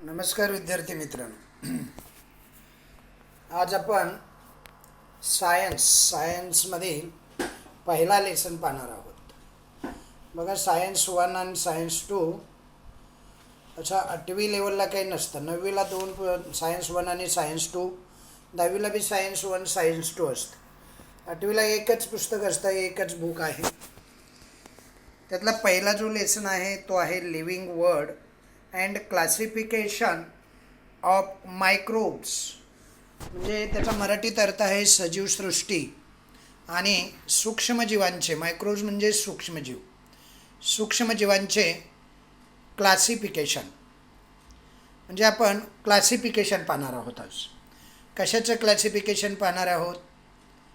नमस्कार विद्यार्थी मित्रांनो. आज आपण सायन्समधील पहिला लेसन पाहणार आहोत. बघा, सायन्स 1 आणि सायन्स 2 अच्छा 8वी लेवलला काही नसतं. 9वीला 2 सायन्स 1 आणि सायन्स 2, 10वीला बी सायन्स 1 सायन्स 2 असतं. 8वीला एकच पुस्तक असतं, एकच बुक आहे. त्यातला पहिला जो लेसन आहे तो आहे living world and classification of microbes. म्हणजे त्याचा मराठीत अर्थ आहे सजीव सृष्टी आणि सूक्ष्मजीवांचे. मायक्रोब्स म्हणजे सूक्ष्मजीव. सूक्ष्मजीवांचे क्लासिफिकेशन म्हणजे आपण क्लासिफिकेशन पाहणार आहोत. आज कशाचं क्लासिफिकेशन पाहणार आहोत?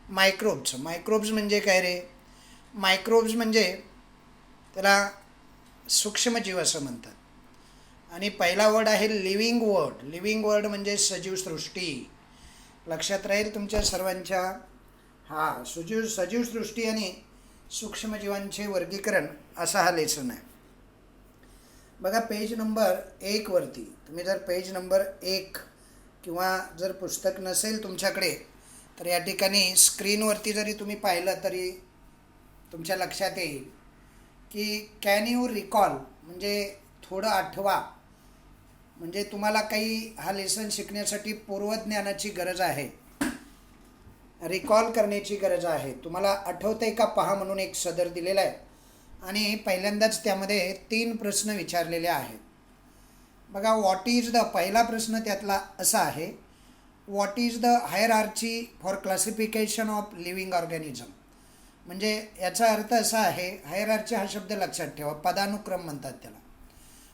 मायक्रोब्स. मायक्रोब्स म्हणजे काय रे? मायक्रोब्स म्हणजे त्याला सूक्ष्मजीव असं म्हणतात. आणि पहिला वर्ड आहे लिव्हिंग वर्ल्ड. लिव्हिंग वर्ल्ड म्हणजे सजीव सृष्टी. लक्षात राहील तुमच्या सर्वांच्या. सजीव सृष्टी आणि सूक्ष्मजीवांचे वर्गीकरण असा हा लेसन आहे. बघा, पेज नंबर 1 वरती तुम्ही जर पेज नंबर 1 किंवा जर पुस्तक नसेल तुमच्याकडे तर या ठिकाणी स्क्रीनवरती जरी तुम्ही पाहिलं तरी तुमच्या लक्षात येईल की कॅन यू रिकॉल म्हणजे थोडं आठवा. म्हणजे तुम्हाला काही हा लेसन शिकण्यासाठी पूर्वज्ञानाची गरज आहे, रिकॉल करण्याची गरज आहे. तुम्हाला आठवतंय का पहा म्हणून एक सदर दिलेला आहे आणि पहिल्यांदाच त्यामध्ये 3 प्रश्न विचारलेले आहेत. बघा, व्हॉट इज द, पहिला प्रश्न त्यातला असा आहे, what is the hierarchy for classification of living organism. म्हणजे याचा अर्थ असा आहे, हायरार्ची हा शब्द लक्षात ठेवा, पदानुक्रम म्हणतात त्याला.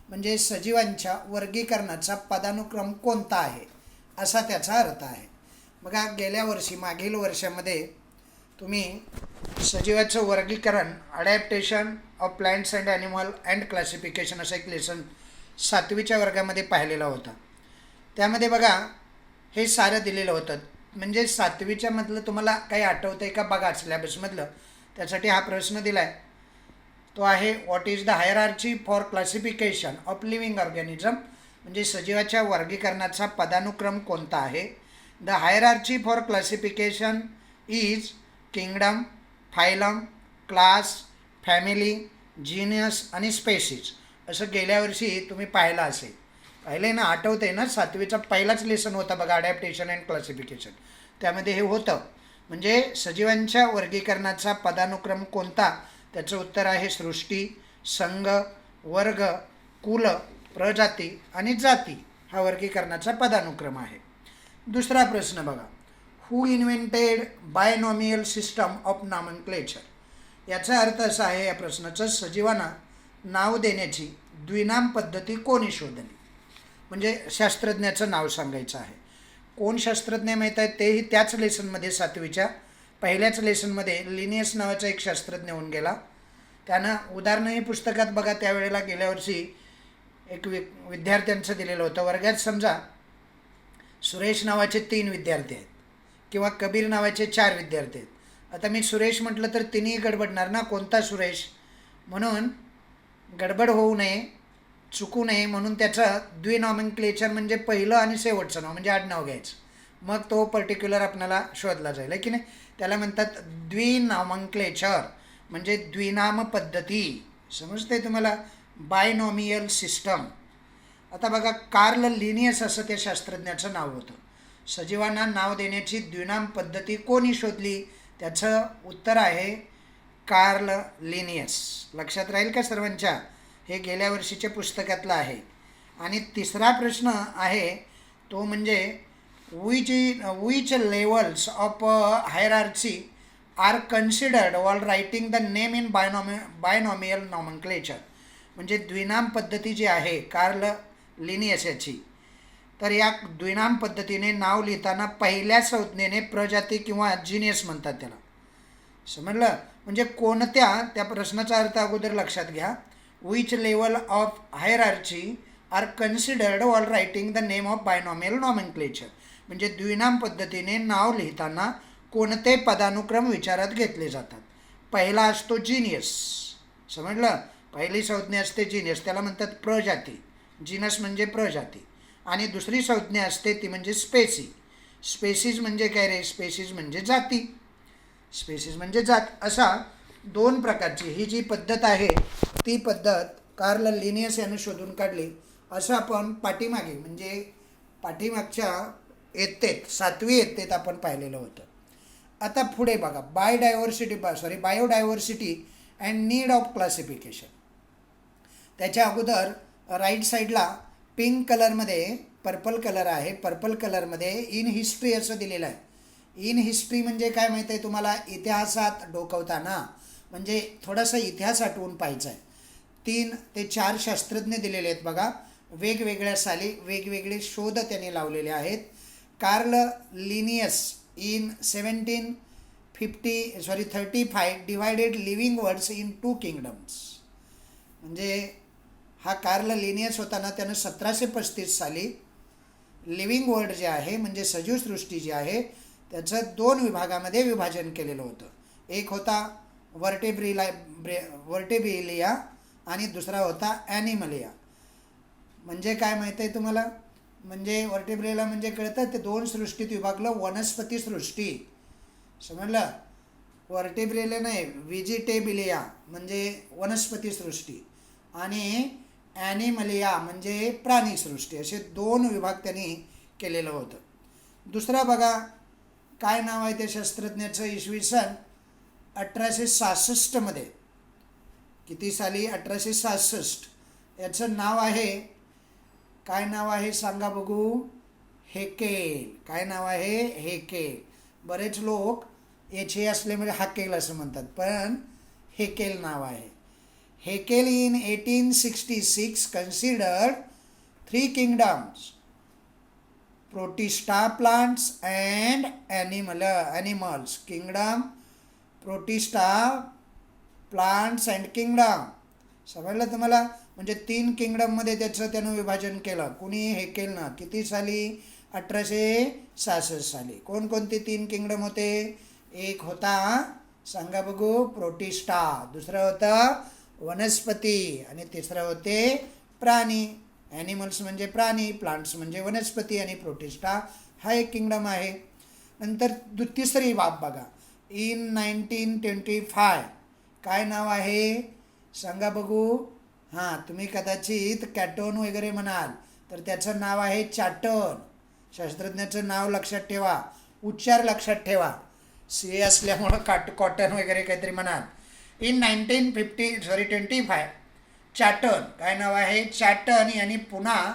म्हणजे सजीवांच्या वर्गीकरणाचा पदानुक्रम कोणता आहे असा त्याचा अर्थ आहे. बघा, गेल्या वर्षी मागील वर्षामध्ये तुम्ही सजीवाचं वर्गीकरण, adaptation of plants and animal and classification असं एक लेसन 7वीच्या वर्गामध्ये पाहिलेला होता. त्यामध्ये बघा हे सारं दिलेलं होतं. म्हणजे 7वीच्या मधलं तुम्हाला काही आठवतं आहे का बघा सिलेबसमधलं. त्यासाठी हा प्रश्न दिला आहे, तो आहे what is the hierarchy for classification of living organism. म्हणजे सजीवाच्या वर्गीकरणाचा पदानुक्रम कोणता आहे. The hierarchy for classification is kingdom, phylum, class, family, genius आणि स्पेसीज. असं गेल्या वर्षी तुम्ही पाहिलं असेल. पाहिलं ना, आठवतं आहे ना. 7वीचा पहिलाच लेसन होता बघा, अडॅप्टेशन अँड क्लासिफिकेशन. त्यामध्ये हे होतं. म्हणजे सजीवांच्या वर्गीकरणाचा पदानुक्रम कोणता. त्याचं उत्तर आहे सृष्टी, संघ, वर्ग, कुल, प्रजाती आणि जाती हा वर्गीकरणाचा पदानुक्रम आहे. दुसरा प्रश्न बघा, who invented binomial system of nomenclature. याचा अर्थ असा आहे या प्रश्नाचं, सजीवांना नाव देण्याची द्विनाम पद्धती कोणी शोधली. म्हणजे शास्त्रज्ञाचं नाव सांगायचं आहे. कोण शास्त्रज्ञ माहीत आहे तेही त्याच लेसनमध्ये 7वीच्या पहिल्याच लेसनमध्ये लिनियस नावाचा एक शास्त्रज्ञ होऊन गेला. त्यानं उदाहरणही पुस्तकात बघा त्यावेळेला गेल्या वर्षी एक विद्यार्थ्यांचं दिलेलं होतं. वर्गात समजा सुरेश नावाचे 3 विद्यार्थी आहेत किंवा कबीर नावाचे 4 विद्यार्थी आहेत. आता मी सुरेश म्हटलं तर तिन्ही गडबडणार ना, कोणता सुरेश. म्हणून गडबड होऊ नये, चुकू नये म्हणून त्याचं द्विनॉमेनक्लेचर म्हणजे पहिलं आणि शेवटचं नाव म्हणजे आडनाव घ्यायचं. मग तो पर्टिक्युलर आपल्याला शोधला जाईल की नाही. त्याला म्हणतात द्विनॉमेनक्लेचर म्हणजे द्विनाम पद्धती. समजते तुम्हाला. Binomial system. आता बघा, कार्ल लिनियस असं त्या शास्त्रज्ञाचं नाव होतं. सजीवांना नाव देण्याची द्विनाम पद्धती कोणी शोधली. त्याचं उत्तर आहे कार्ल लिनियस. लक्षात राहील का सर्वांच्या. हे गेल्या वर्षीच्या पुस्तकातलं आहे. आणि तिसरा प्रश्न आहे तो म्हणजे which levels of hierarchy are considered while writing the name in binomial nomenclature. म्हणजे द्विनाम पद्धती जी आहे कार्ल लिनियस याची, तर या द्विनाम पद्धतीने नाव लिहिताना पहिल्या संज्ञेने प्रजाती किंवा जीनियस म्हणतात त्याला. समजलं. म्हणजे कोणत्या, त्या प्रश्नाचा अर्थ अगोदर लक्षात घ्या. which level of hierarchy are considered while writing the name of binomial nomenclature. म्हणजे द्विनाम पद्धतीने नाव लिहिताना कोणते पदानुक्रम विचारात घेतले जातात. पहिला असतो जीनियस. समजलं. पहिली संज्ञा असते जीनियस, त्याला म्हणतात प्रजाती. जीनस म्हणजे प्रजाती. आणि दुसरी संज्ञा असते ती म्हणजे स्पेसी. स्पेसीज म्हणजे काय रे? स्पेसीज म्हणजे जाती. स्पेसीज म्हणजे जात. असा दोन प्रकारची ही जी पद्धत आहे ती पद्धत कार्ल लिनियस यानं शोधून काढली. असं आपण पाठीमागे म्हणजे पाठीमागच्या इयत्तेत 7वी इयत्तेत आपण पाहिलेलं होतं. आता पुढे बघा biodiversity and need of classification. त्याच्या अगोदर राईट साईडला पिंक कलरमध्ये पर्पल कलर आहे. पर्पल कलरमध्ये इन हिस्ट्री असं दिलेलं आहे. इन हिस्ट्री म्हणजे काय माहीत आहे तुम्हाला? इतिहासात डोकवताना म्हणजे थोडासा इतिहास आठवून पाहायचा आहे. 3 ते 4 शास्त्रज्ञ दिलेले आहेत बघा. वेगवेगळ्या साली वेगवेगळे शोध त्यांनी लावलेले आहेत. Carl Linnaeus in 35 divided living words in 2 kingdoms. म्हणजे हा कार्ल लिनियस होता ना, त्यानं 1735 साली लिव्हिंग वर्ड जे आहे म्हणजे सजीव सृष्टी जी आहे त्याचं 2 विभागामध्ये विभाजन केलेलं होतं. एक होता वर्टेब्रिलिया आणि दुसरा होता ॲनिमलिया. म्हणजे काय माहीत आहे तुम्हाला? म्हणजे वर्टेब्रिला म्हणजे कळतं ते 2 सृष्टीत विभागलं. वनस्पती सृष्टी समजलं. वर्टेब्रिले नाही, व्हिजिटेबिलिया म्हणजे वनस्पती सृष्टी आणि ॲनिमलिया म्हणजे प्राणीसृष्टी. असे 2 विभाग त्यांनी केलेलं होतं. दुसरा बघा काय नाव आहे त्या शास्त्रज्ञाचं? इसवी सन 1866 किती साली? 1866. याचं नाव आहे काय नाव आहे सांगा बघू? हेकेल. काय नाव आहे? हेकेल. बरेच लोक एच असल्यामुळे हाकेल असं म्हणतात, पण हेकेल नाव आहे. Haeckel in 1866 considered 3 kingdoms: protista, plants and animals. Kingdom, protista, plants and kingdom. समजलं तुम्हाला? म्हणजे 3 किंगडममध्ये त्यानं विभाजन केलं. कुणी? हेकेलनं. किती साली? 1866 साली. कोणकोणते 3 किंगडम होते? एक होता सांगा बघू प्रोटिस्टा, दुसरं होतं वनस्पती आणि तिसरं होते प्राणी. ॲनिमल्स म्हणजे प्राणी, प्लांट्स म्हणजे वनस्पती आणि प्रोटिस्टा हा एक किंगडम आहे. नंतर तिसरी बाब बघा. इन 1925 काय नाव आहे सांगा बघू? हां, तुम्ही कदाचित कॅटोन वगैरे म्हणाल तर त्याचं नाव आहे चाटन. शास्त्रज्ञाचं नाव लक्षात ठेवा, उच्चार लक्षात ठेवा. सी असल्यामुळं कॉटन वगैरे काहीतरी म्हणाल. इन 1925 चाटन. काय नाव आहे? चाटन यांनी पुन्हा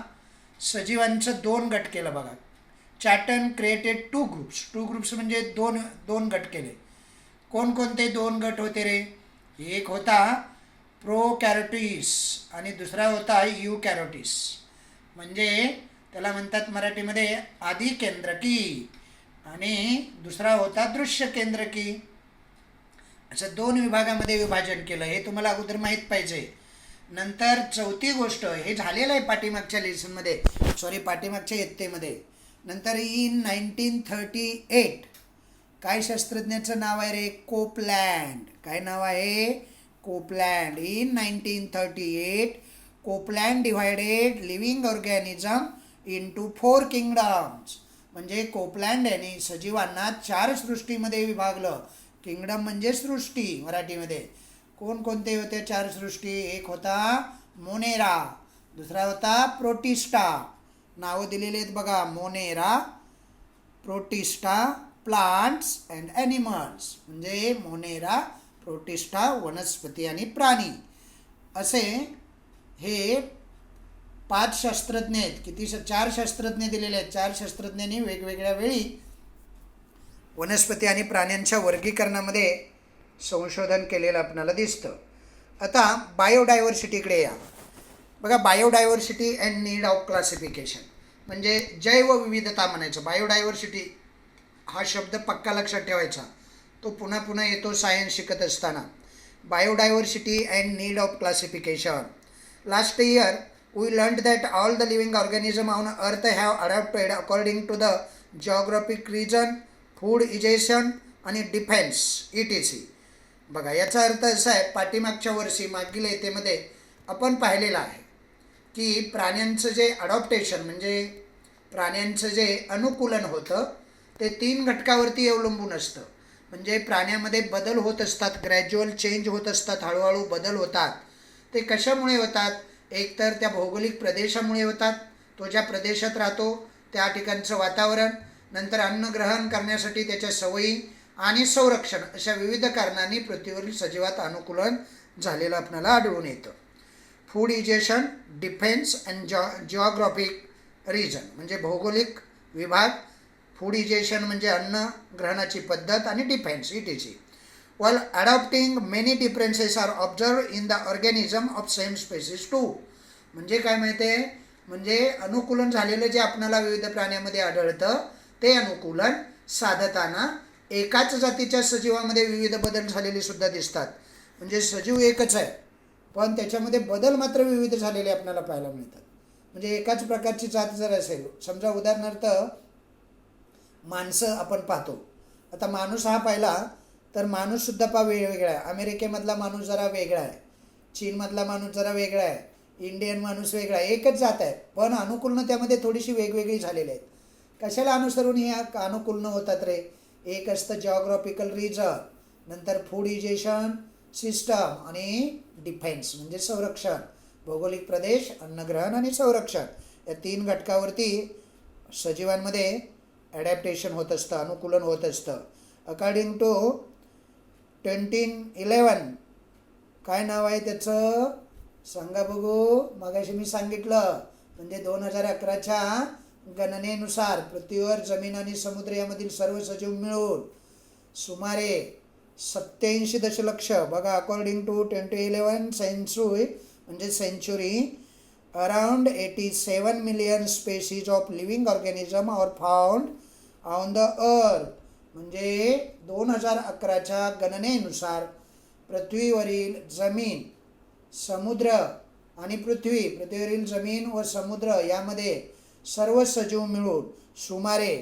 सजीवांचं 2 गट केलं बघा. चाटन क्रिएटेड 2 ग्रुप्स म्हणजे दोन गट केले. कोणकोणते 2 गट होते रे? एक होता प्रोकॅरोटिस आणि दुसरा होता युकॅरोटिस. म्हणजे त्याला म्हणतात मराठीमध्ये आदी केंद्रकी आणि दुसरा होता दृश्य केंद्रकी. असं 2 विभागामध्ये विभाजन केलं. हे तुम्हाला अगोदर माहीत पाहिजे. नंतर चौथी गोष्ट, हे झालेलं आहे पाठीमागच्या लेसनमध्ये, पाठीमागच्या इयत्तेमध्ये. नंतर इन 1938 काय शास्त्रज्ञाचं नाव आहे रे? कोपलँड. काय नाव आहे? Copeland. In 1938 Copeland divided living organism into 4 kingdoms. म्हणजे कोपलँड यांनी सजीवांना 4 सृष्टीमध्ये विभागलं. किंगडम म्हणजे सृष्टी मराठीमध्ये. कोणकोणते होते 4 सृष्टी? एक होता मोनेरा, दुसरा होता प्रोटिस्टा. नावं दिलेली आहेत बघा: Monera, protista, plants and animals. म्हणजे मोनेरा, प्रोटिस्टा वनस्पती आणि प्राणी. असे हे 5 शास्त्रज्ञ आहेत. किती? 4 शास्त्रज्ञ दिलेले आहेत. 4 शास्त्रज्ञांनी वेगवेगळ्या वेळी वनस्पती आणि प्राण्यांच्या वर्गीकरणामध्ये संशोधन केलेलं आपल्याला दिसतं. आता बायोडायव्हर्सिटीकडे या बघा. Biodiversity and need of classification म्हणजे जैवविविधता म्हणायचं. बायोडायव्हर्सिटी हा शब्द पक्का लक्षात ठेवायचा, तो पुन्हा पुन्हा येतो सायन्स शिकत असताना. Biodiversity and need of classification. Last year we learned that all the living organism on earth have adapted according to the geographic region, food ingestion आणि डिफेन्स ETC. बघा, याचा अर्थ असा आहे, पाठीमागच्या वर्षी मागील येतेमध्ये आपण पाहिलेलं आहे की प्राण्यांचं जे अडॉप्टेशन म्हणजे प्राण्यांचं जे अनुकूलन होतं ते 3 घटकावरती अवलंबून असतं. म्हणजे प्राण्यामध्ये बदल होत असतात, ग्रॅज्युअल चेंज होत असतात, हळूहळू बदल होतात. ते कशामुळे होतात? एकतर त्या भौगोलिक प्रदेशामुळे होतात, तो ज्या प्रदेशात राहतो त्या ठिकाणचं वातावरण, नंतर अन्न ग्रहण करण्यासाठी त्याच्या सवयी आणि संरक्षण, अशा विविध कारणांनी पृथ्वीवरील सजीवात अनुकूलन झालेलं आपल्याला आढळून येतं. Food ingestion, defence and geographic region म्हणजे भौगोलिक विभाग, फूड इजेशन म्हणजे अन्न ग्रहणाची पद्धत आणि defence etc.. while adopting many differences are observed in the organism of same species too. म्हणजे काय माहिती आहे? म्हणजे अनुकूलन झालेलं जे आपल्याला विविध प्राण्यांमध्ये आढळतं ते अनुकूलन साधताना एकाच जातीच्या सजीवामध्ये विविध बदल झालेले सुद्धा दिसतात. म्हणजे सजीव एकच आहे पण त्याच्यामध्ये बदल मात्र विविध झालेले आपल्याला पाहायला मिळतात. म्हणजे एकाच प्रकारची जात जर असेल, समजा उदाहरणार्थ माणसं आपण पाहतो, आता माणूस हा पाहिला तर माणूससुद्धा वेगवेगळा आहे. अमेरिकेमधला माणूस जरा वेगळा आहे, चीनमधला माणूस जरा वेगळा आहे, इंडियन माणूस वेगळा आहे. एकच जात आहे पण अनुकूलनं त्यामध्ये थोडीशी वेगवेगळी झालेली आहेत. कशाला अनुसरून ही अनुकूलनं होतात रे? एक असतं जिओग्राफिकल रिजन, नंतर फूड इजेशन सिस्टम आणि डिफेन्स म्हणजे संरक्षण, भौगोलिक प्रदेश, अन्नग्रहण आणि संरक्षण. या 3 घटकावरती सजीवांमध्ये ॲडॅप्टेशन होत असतं, अनुकूलन होत असतं. अकॉर्डिंग टू 2011 काय नाव आहे त्याचं सांगा बघू? मगाशी मी सांगितलं. म्हणजे 2011च्या गणनेनुसार पृथ्वीवर जमीन आणि समुद्र यामधील सर्व सजीव मिळून सुमारे 87 दशलक्ष, बघा according to 2011 century around 87 million species of living organism are found on the earth. म्हणजे 2011च्या गणनेनुसार पृथ्वीवरील जमीन, समुद्र आणि पृथ्वीवरील जमीन व समुद्र यामध्ये सर्व सजीव मिळून सुमारे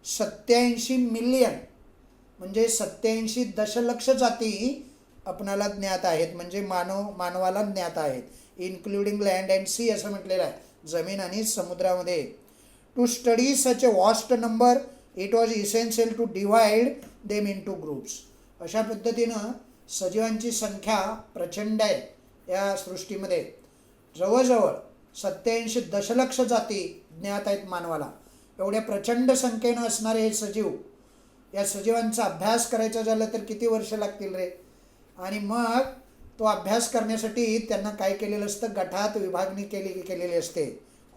87 मिलियन म्हणजे 87 दशलक्ष जाती आपणाला ज्ञात आहेत. म्हणजे मानवाला ज्ञात आहेत, इन्क्लुडिंग लँड अँड सी असं म्हटलेलं आहे, जमीन आणि समुद्रामध्ये. To study such a vast number it was essential to divide them into groups. अशा पद्धतीनं सजीवांची संख्या प्रचंड आहे या सृष्टीमध्ये. जवळजवळ 87 दशलक्ष जाती ज्ञात आहेत मानवाला. एवढ्या प्रचंड संख्येनं असणारे हे सजीव, या सजीवांचा अभ्यास करायचा झालं तर किती वर्ष लागतील रे? आणि मग तो अभ्यास करण्यासाठी त्यांना काय केलेलं असतं? गटात विभागणी केलेली असते.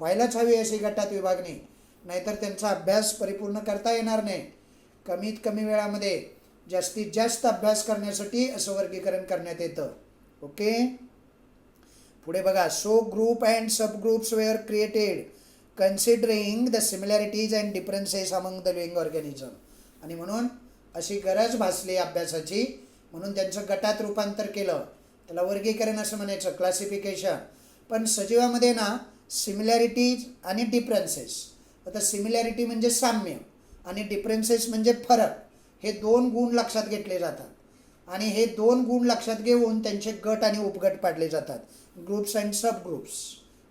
व्हायलाच हवी अशी गटात विभागणी, नाहीतर त्यांचा अभ्यास परिपूर्ण करता येणार नाही. कमीत कमी वेळामध्ये जास्तीत जास्त अभ्यास करण्यासाठी असं वर्गीकरण करण्यात येतं. ओके, पुढे बघा. So group and subgroups were created considering the similarities and differences among the living organism. आणि म्हणून अशी गरज भासली अभ्यासाची, म्हणून त्यांचं गटात रूपांतर केलं. त्याला वर्गीकरण असं म्हणायचं, क्लासिफिकेशन. पण सजीवामध्ये ना सिमिलॅरिटीज आणि डिफरन्सेस, आता सिमिलॅरिटी म्हणजे साम्य आणि डिफरन्सेस म्हणजे फरक, हे 2 गुण लक्षात घेतले जातात. आणि हे 2 गुण लक्षात घेऊन त्यांचे गट आणि उपगट पाडले जातात, ग्रुप्स अँड सब ग्रुप्स,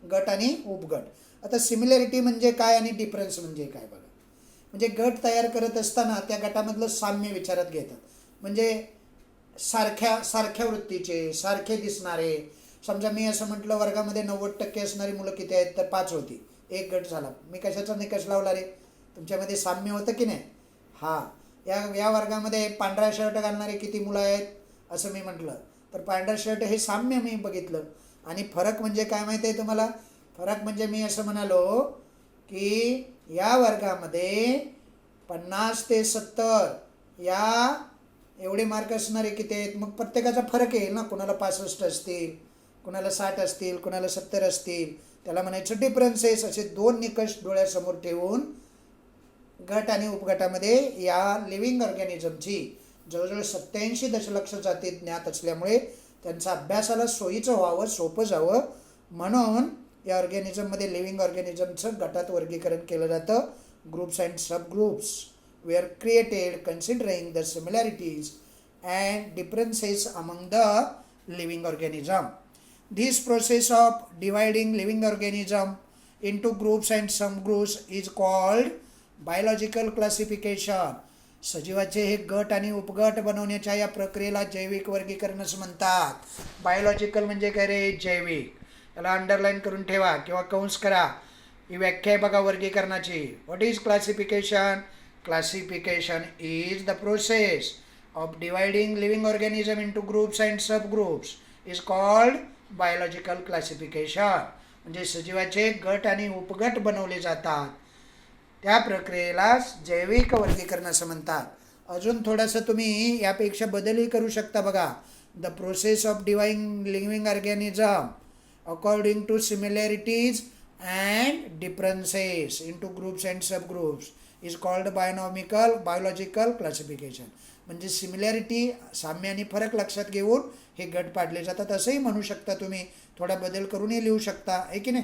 गट आणि उपगट. आता सिमिलॅरिटी म्हणजे काय आणि डिफरन्स म्हणजे काय बघा. म्हणजे गट तयार करत असताना त्या गटामधलं साम्य विचारात घेतात. म्हणजे सारख्या वृत्तीचे, सारखे दिसणारे. समजा मी असं म्हटलं वर्गामध्ये 90% असणारी मुलं किती आहेत? तर 5 होती, एक गट झाला. मी कशाचा निकष लावला रे? तुमच्यामध्ये साम्य होतं की नाही? हां, या वर्गामध्ये पांढरा शर्ट घालणारे किती मुलं आहेत असं मी म्हटलं तर पांढरा शर्ट हे साम्य मी बघितलं. आणि फरक म्हणजे काय माहिती आहे तुम्हाला? फरक म्हणजे मी असं म्हणालो की या वर्गामध्ये 50 ते 70 या एवढे मार्क असणारे किती आहेत? मग प्रत्येकाचा फरक येईल ना. कुणाला 65 असतील, कुणाला 60 असतील, कुणाला 70 असतील, त्याला म्हणायचं डिफरन्सेस. असे 2 निकष डोळ्यासमोर ठेवून गट आणि उपगटामध्ये या लिव्हिंग ऑर्गॅनिझमची जवळजवळ 87 दशलक्ष जाती ज्ञात असल्यामुळे त्यांचा अभ्यासाला सोयीचं व्हावं, सोपं जावं म्हणून या ऑर्गॅनिझममध्ये लिव्हिंग ऑर्गॅनिझमचं गटात वर्गीकरण केलं जातं. Groups and subgroups were created considering the similarities and differences among the living organism. This process of dividing living organism into groups and subgroups is called biological classification. सजीवाचे हे गट आणि उपगट बनवण्याच्या या प्रक्रियेला जैविक वर्गीकरण असं म्हणतात. बायोलॉजिकल म्हणजे काय रे? जैविक. याला अंडरलाईन करून ठेवा किंवा कंस करा. ही व्याख्या आहे बघा वर्गीकरणाची. What is classification? Classification is the process of dividing living organism into groups and subgroups is called biological classification. म्हणजे सजीवाचे गट आणि उपगट बनवले जातात, त्या प्रक्रियेला जैविक वर्गीकरण असं म्हणतात. अजून थोडंसं तुम्ही यापेक्षा बदलही करू शकता बघा. The process of dividing living organism according to similarities and differences into groups and subgroups is called biological classification. म्हणजे सिमिलॅरिटी, साम्य आणि फरक लक्षात घेऊन हे गट पाडले जातात असंही म्हणू शकता तुम्ही. थोडा बदल करूनही लिहू शकता, आहे की नाही.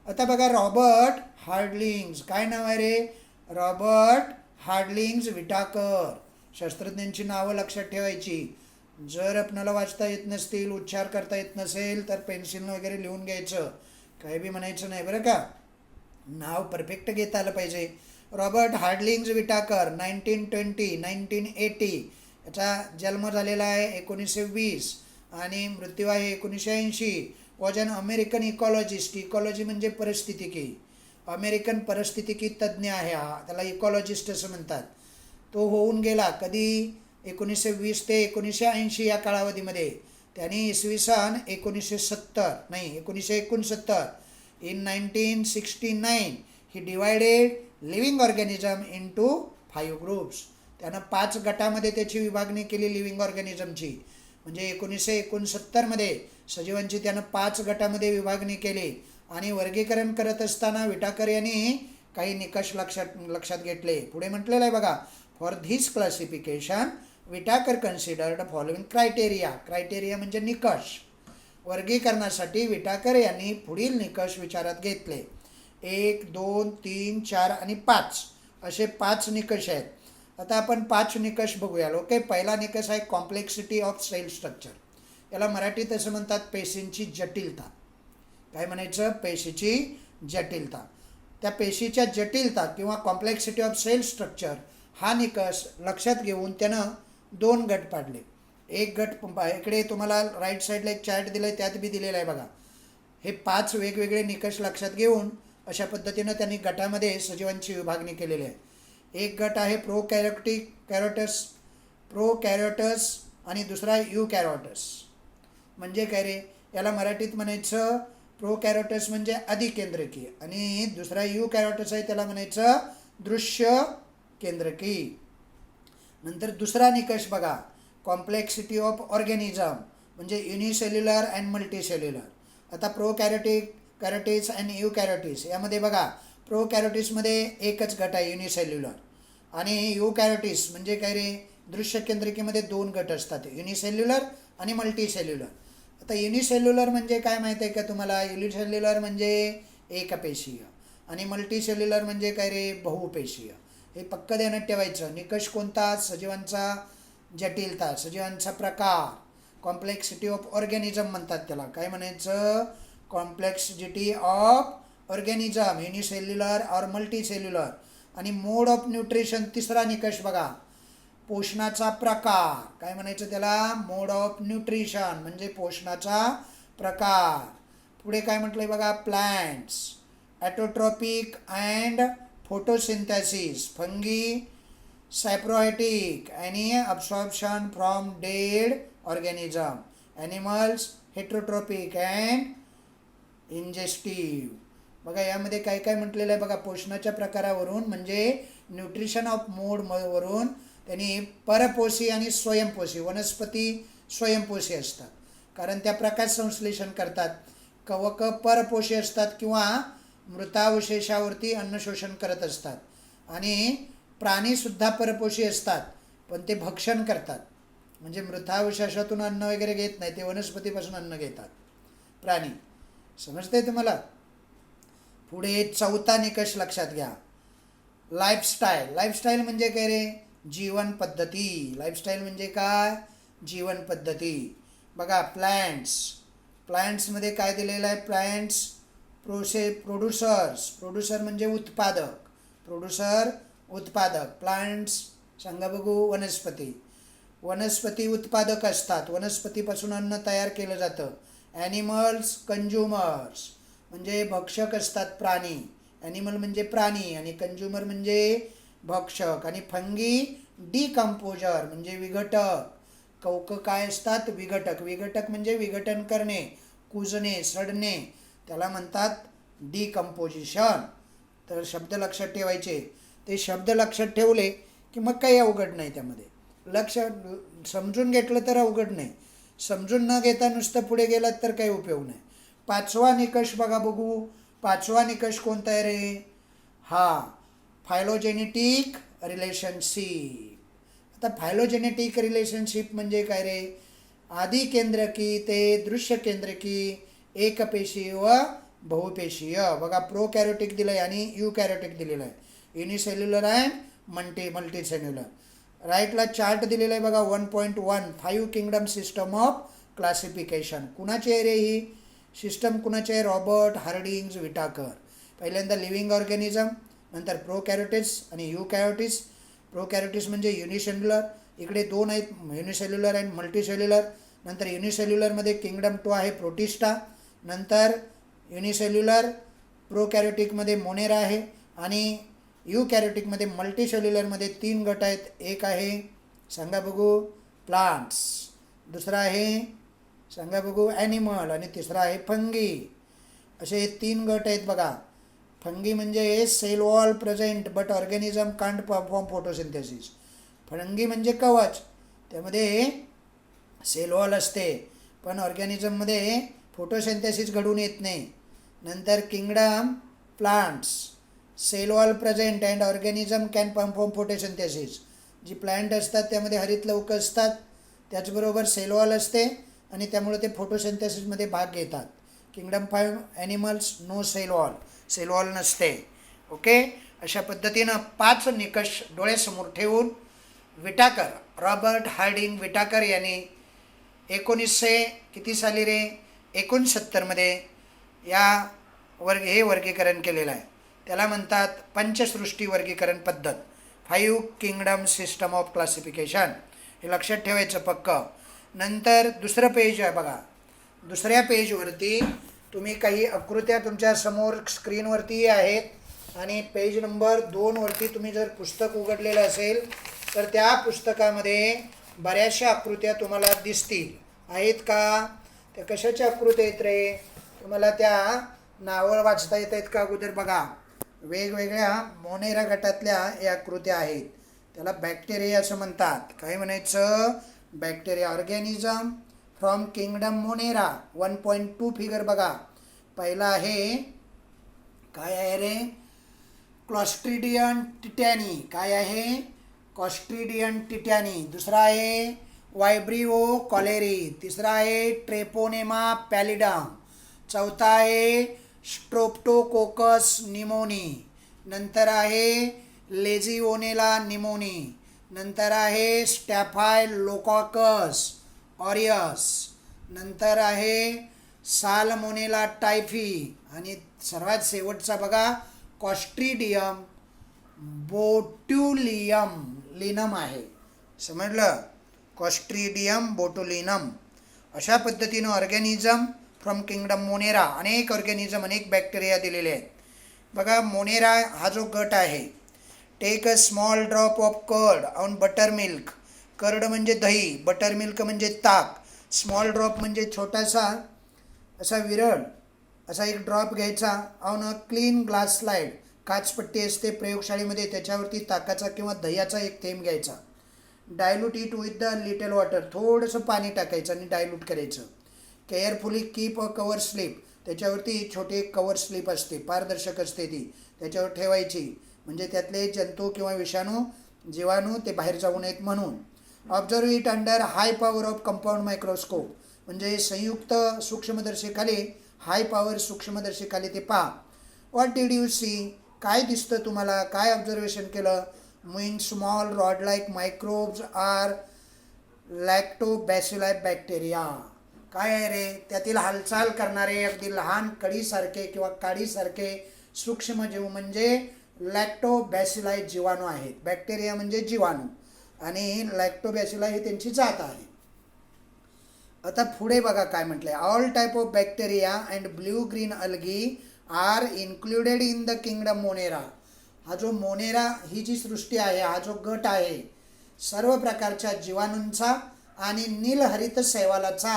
आता बघा, रॉबर्ट हार्डलिंग्स. काय नाव आहे रे? Robert Harding Whittaker. शास्त्रज्ञांची नावं लक्षात ठेवायची. जर आपणाला वाचता येत नसतील, उच्चार करता येत नसेल तर पेन्सिलनं वगैरे लिहून घ्यायचं, काही बी म्हणायचं नाही बरं का. नाव परफेक्ट घेता आलं पाहिजे. Robert Harding Whittaker 1920-1980. याचा जन्म झालेला आहे 1920 आणि मृत्यू आहे 1980. Was an American ecologist. Ecology म्हणजे परिस्थितिकी. अमेरिकन परिस्थितिकी तज्ज्ञ आहे हा, त्याला इकॉलॉजिस्ट असं म्हणतात. तो होऊन गेला कधी? 1920 ते 1980 या कालावधीमध्ये. त्यांनी इसवी सन 1969 in 1969 he divided living organism into 5 groups. त्यानं 5 गटामध्ये त्याची विभागणी केली लिव्हिंग ऑर्गॅनिझमची. म्हणजे 1969 सजीवांची त्यानं 5 गटामध्ये विभागणी केली. आणि वर्गीकरण करत असताना विटाकर यांनी काही निकष लक्षात घेतले. पुढे म्हटलेलं आहे बघा, for this classification Whittaker considered following criteria. Criteria म्हणजे निकष. वर्गीकरणासाठी विटाकर यांनी पुढील निकष विचारात घेतले. 1, 2, 3, 4 आणि 5 असे 5 निकष आहेत. आता आपण 5 निकष बघूया. ओके, पहिला निकष आहे कॉम्प्लेक्सिटी ऑफ सेल स्ट्रक्चर. याला मराठीत असं म्हणतात पेशींची जटिलता. काय म्हणायचं? पेशीची जटिलता. त्या पेशीच्या जटिलता किंवा कॉम्प्लेक्सिटी ऑफ सेल स्ट्रक्चर हा निकष लक्षात घेऊन त्यानं 2 गट पाडले. एक गट इकडे तुम्हाला राईट साईडला एक चार्ट दिला आहे, त्यात बी दिलेला आहे बघा. हे 5 वेगवेगळे निकष लक्षात घेऊन अशा पद्धतीनं त्यांनी गटामध्ये सजीवांची विभागणी केलेली आहे. एक गट आहे प्रोकॅरियोटस आणि दुसरा युकॅरियोटस. म्हणजे काय रे? याला मराठीत म्हणायचं प्रोकॅरियोटस म्हणजे अधिकेंद्रकी आणि दुसरा युकॅरियोटस आहे त्याला म्हणायचं दृश्य केंद्रकी. नंतर दुसरा निकष बघा, कॉम्प्लेक्सिटी ऑफ ऑर्गॅनिझम म्हणजे युनिसेल्युलर अँड मल्टीसेल्युलर. आता कॅरोटिस आणि युकॅरियोटिस यामध्ये बघा, प्रोकॅरियोटिसमध्ये एकच गट आहे युनिसेल्युलर आणि युकॅरियोटिस म्हणजे काय रे? दृश्य केंद्रिकेमध्ये 2 गट असतात, युनिसेल्युलर आणि मल्टीसेल्युलर. आता युनिसेल्युलर म्हणजे काय माहीत आहे का तुम्हाला? युनिसेल्युलर म्हणजे एकपेशीय आणि मल्टीसेल्युलर म्हणजे काय रे? बहुपेशीय. हे पक्क ध्यानात ठेवायचं. निकष कोणता? सजीवांचा जटिलता, सजीवांचा प्रकार, कॉम्प्लेक्सिटी ऑफ ऑर्गॅनिझम म्हणतात त्याला. काय म्हणायचं? कॉम्प्लेक्सिटी ऑफ ऑर्गॅनिझम, युनिसेल्युलर और मल्टीसेल्युलर. आणि मोड ऑफ न्यूट्रिशन तिसरा निकष बघा, पोषणाचा प्रकार. काय म्हणायचं त्याला? मोड ऑफ न्यूट्रिशन म्हणजे पोषणाचा प्रकार. पुढे काय म्हटलंय बघा, plants, autotrophic and photosynthesis, fungi, saprophytic आणि absorption from dead organism, animals heterotrophic and ingestive. बघा यामध्ये काय काय म्हटलेलं आहे बघा. पोषणाच्या प्रकारावरून म्हणजे न्यूट्रिशन ऑफ मोडवरून त्यांनी परपोषी आणि स्वयंपोषी, वनस्पती स्वयंपोषी असतात कारण त्या प्रकाश संश्लेषण करतात. कवक परपोषी असतात किंवा मृतावशेषावरती अन्नशोषण करत असतात. आणि प्राणीसुद्धा परपोषी असतात पण ते भक्षण करतात. म्हणजे मृतावशेषातून अन्न वगैरे घेत नाही, ते वनस्पतीपासून अन्न घेतात प्राणी. समजते तुम्हाला? पुढे चौथा निकष लक्षात घ्या, लाईफस्टाईल. लाईफस्टाईल म्हणजे काय रे? जीवन पद्धती. लाईफस्टाईल म्हणजे काय? जीवन पद्धती. बघा प्लांट्समध्ये काय दिलेलं आहे? प्लांट्स प्रोड्युसर म्हणजे उत्पादक. प्लांट्स सांगा बघू, वनस्पती उत्पादक असतात, वनस्पतीपासून अन्न तयार केलं जातं. ॲनिमल्स कंज्युमर्स म्हणजे भक्षक असतात प्राणी. ॲनिमल म्हणजे प्राणी आणि कंज्युमर म्हणजे भक्षक. आणि फंगी डिकम्पोजर म्हणजे विघटक. कवक काय असतात? विघटक म्हणजे विघटन करणे, कुजणे, सडणे, त्याला म्हणतात डिकम्पोजिशन. तर शब्द लक्षात ठेवायचे. ते शब्द लक्षात ठेवले की मग काही अवघड नाही त्यामध्ये. समजून घेतलं तर अवघड नाही, समजून न घेता नुसतं पुढे गेलात तर काही उपयोग नाही. 5वा निकष बघा बघू. 5वा निकष कोणता आहे रे? Phylogenetic relationship. आता फायलोजेनेटिक रिलेशनशिप म्हणजे काय रे? आदी केंद्रकी ते दृश्य केंद्रकी, एकपेशीय व बहुपेशीय. बघा प्रोकॅरियोटिक दिलं आहे आणि युकॅरियोटिक दिलेलं आहे. Unicellular and multicellular. राईटला चार्ट दिलेला आहे बघा 1.1 5 किंगडम सिस्टम ऑफ क्लासिफिकेशन. कुणाची आहे रे ही सिस्टम? कुणाची आहे? Robert Harding Whittaker. पहिल्यांदा लिव्हिंग ऑर्गॅनिझम, नंतर प्रोकॅरियोटिस आणि युकॅरियोटिस. प्रोकॅरियोटिस म्हणजे युनिसेल्युलर, इकडे 2 आहेत, युनिसेल्युलर अँड मल्टीसेल्युलर. नंतर युनिसेल्युलरमध्ये किंगडम 2 आहे प्रोटिस्टा. नंतर युनिसेल्युलर प्रोकॅरियोटिकमध्ये मोनेरा आहे आणि युकॅरियोटिकमध्ये मल्टीसेल्युलरमध्ये 3 गट आहेत. एक आहे सांगा बघू प्लांट्स, दुसरा आहे सांगा बघू ॲनिमल आणि तिसरा आहे फंगी. असे 3 गट आहेत बघा. फंगी म्हणजे cell wall present but organism can't perform photosynthesis. Fungi म्हणजे कवच, त्यामध्ये सेल वॉल असते पण ऑर्गॅनिझममध्ये फोटोसिंथेसिस घडून येत नाही. नंतर kingdom plants, cell wall present and organism can perform photosynthesis. जी प्लांट असतात त्यामध्ये हरितलवक असतात, त्याचबरोबर सेल वॉल असते आणि त्यामुळे ते फोटोसिंथेसिसमध्ये भाग घेतात. Kingdom 5 animals, no cell wall नसते. ओके, अशा पद्धतीनं 5 निकष डोळ्यासमोर ठेवून विटाकर, रॉबर्ट हार्डिंग विटाकर यांनी 1900 किती साली रे 69मध्ये हे वर्गीकरण केलेलं आहे. त्याला म्हणतात पंचसृष्टी वर्गीकरण पद्धत, 5 किंगडम सिस्टम ऑफ क्लासिफिकेशन. हे लक्षात ठेवायचं पक्क. नंतर दुसरं पेज आहे बघा. दुसऱ्या पेजवरती तुम्ही काही आकृत्या तुमच्या समोर स्क्रीनवरती आहेत आणि पेज नंबर 2 वरती तुम्ही जर पुस्तक उघडलेलं असेल तर त्या पुस्तकामध्ये बऱ्याचशा आकृत्या तुम्हाला दिसतील. आहेत का? त्या कशाच्या आकृत्या आहेत रे? तुम्हाला त्या नावं वाचता येत आहेत का अगोदर बघा. वेगवेगळ्या मोनेरा गटातल्या या आकृत्या आहेत. त्याला बॅक्टेरिया असं म्हणतात. काय म्हणायचं? Bacteria. Organism from kingdom Monera 1.2 figure बघा. पहिला आहे काय आहे रे? क्लॉस्ट्रिडियम टिटॅनी. काय आहे? क्लॉस्ट्रिडियम टिटॅनी. दुसरा आहे वायब्रिओ कॉलेरी. तिसरा आहे ट्रेपोनेमा पॅलिडम. चौथा आहे स्ट्रोप्टोकोकस निमोनी. नंतर आहे लेजिओनेला निमोनी. नंतर आहे स्टॅफायलोकोकस ऑरियस. नंतर आहे सालमोनेला टायफी आणि सर्वात शेवटचा बघा क्लॉस्ट्रिडियम बोट्युलिनम आहे. समजलं? Clostridium botulinum. अशा पद्धतीनं ऑर्गॅनिझम फ्रॉम किंगडम मोनेरा, अनेक ऑर्गॅनिझम, अनेक बॅक्टेरिया दिलेले आहेत बघा. मोनेरा हा जो गट आहे, take a small drop of curd on butter milk. Curd म्हणजे दही, बटर मिल्क म्हणजे ताक. स्मॉल ड्रॉप म्हणजे छोटासा असा विरळ असा एक ड्रॉप घ्यायचा on a clean glass slide. काचपट्टी असते प्रयोगशाळेमध्ये, त्याच्यावरती ताकाचा किंवा दह्याचा एक थेंब घ्यायचा. Dilute it with the little water. थोडंसं पाणी टाकायचं आणि डायल्यूट करायचं. Carefully keep a cover slip. त्याच्यावरती छोटी एक कवर स्लिप असते, पारदर्शक असते ती, त्याच्यावर ठेवायची म्हणजे त्यातले जंतू किंवा जीवाणू ते बाहेर जाऊ नयेत म्हणून. Observe it under high power of compound microscope. म्हणजे संयुक्त सूक्ष्मदर्शकाखाली, हाय पॉवर सूक्ष्मदर्शकाखाली ते पहा. What did you see? काय दिसतं तुम्हाला? काय ऑब्झर्वेशन केलं? Mean small rod like microbes are lactobacilli bacteria. काय आहे रे, त्यातील हालचाल करणारे अगदी लहान कळीसारखे किंवा काडीसारखे सूक्ष्मजीव म्हणजे लॅक्टोबॅसिलाई जीवाणू आहेत. बॅक्टेरिया म्हणजे जीवाणू आणि लॅक्टोबॅसिलाई ही त्यांची जात आहे. आता पुढे बघा काय म्हटलंय, all type of bacteria and blue green algae are included in the kingdom Monera. हा जो मोनेरा ही जी सृष्टी आहे, हा जो गट आहे, सर्व प्रकारच्या जीवाणूंचा आणि नीलहरित शैवालाचा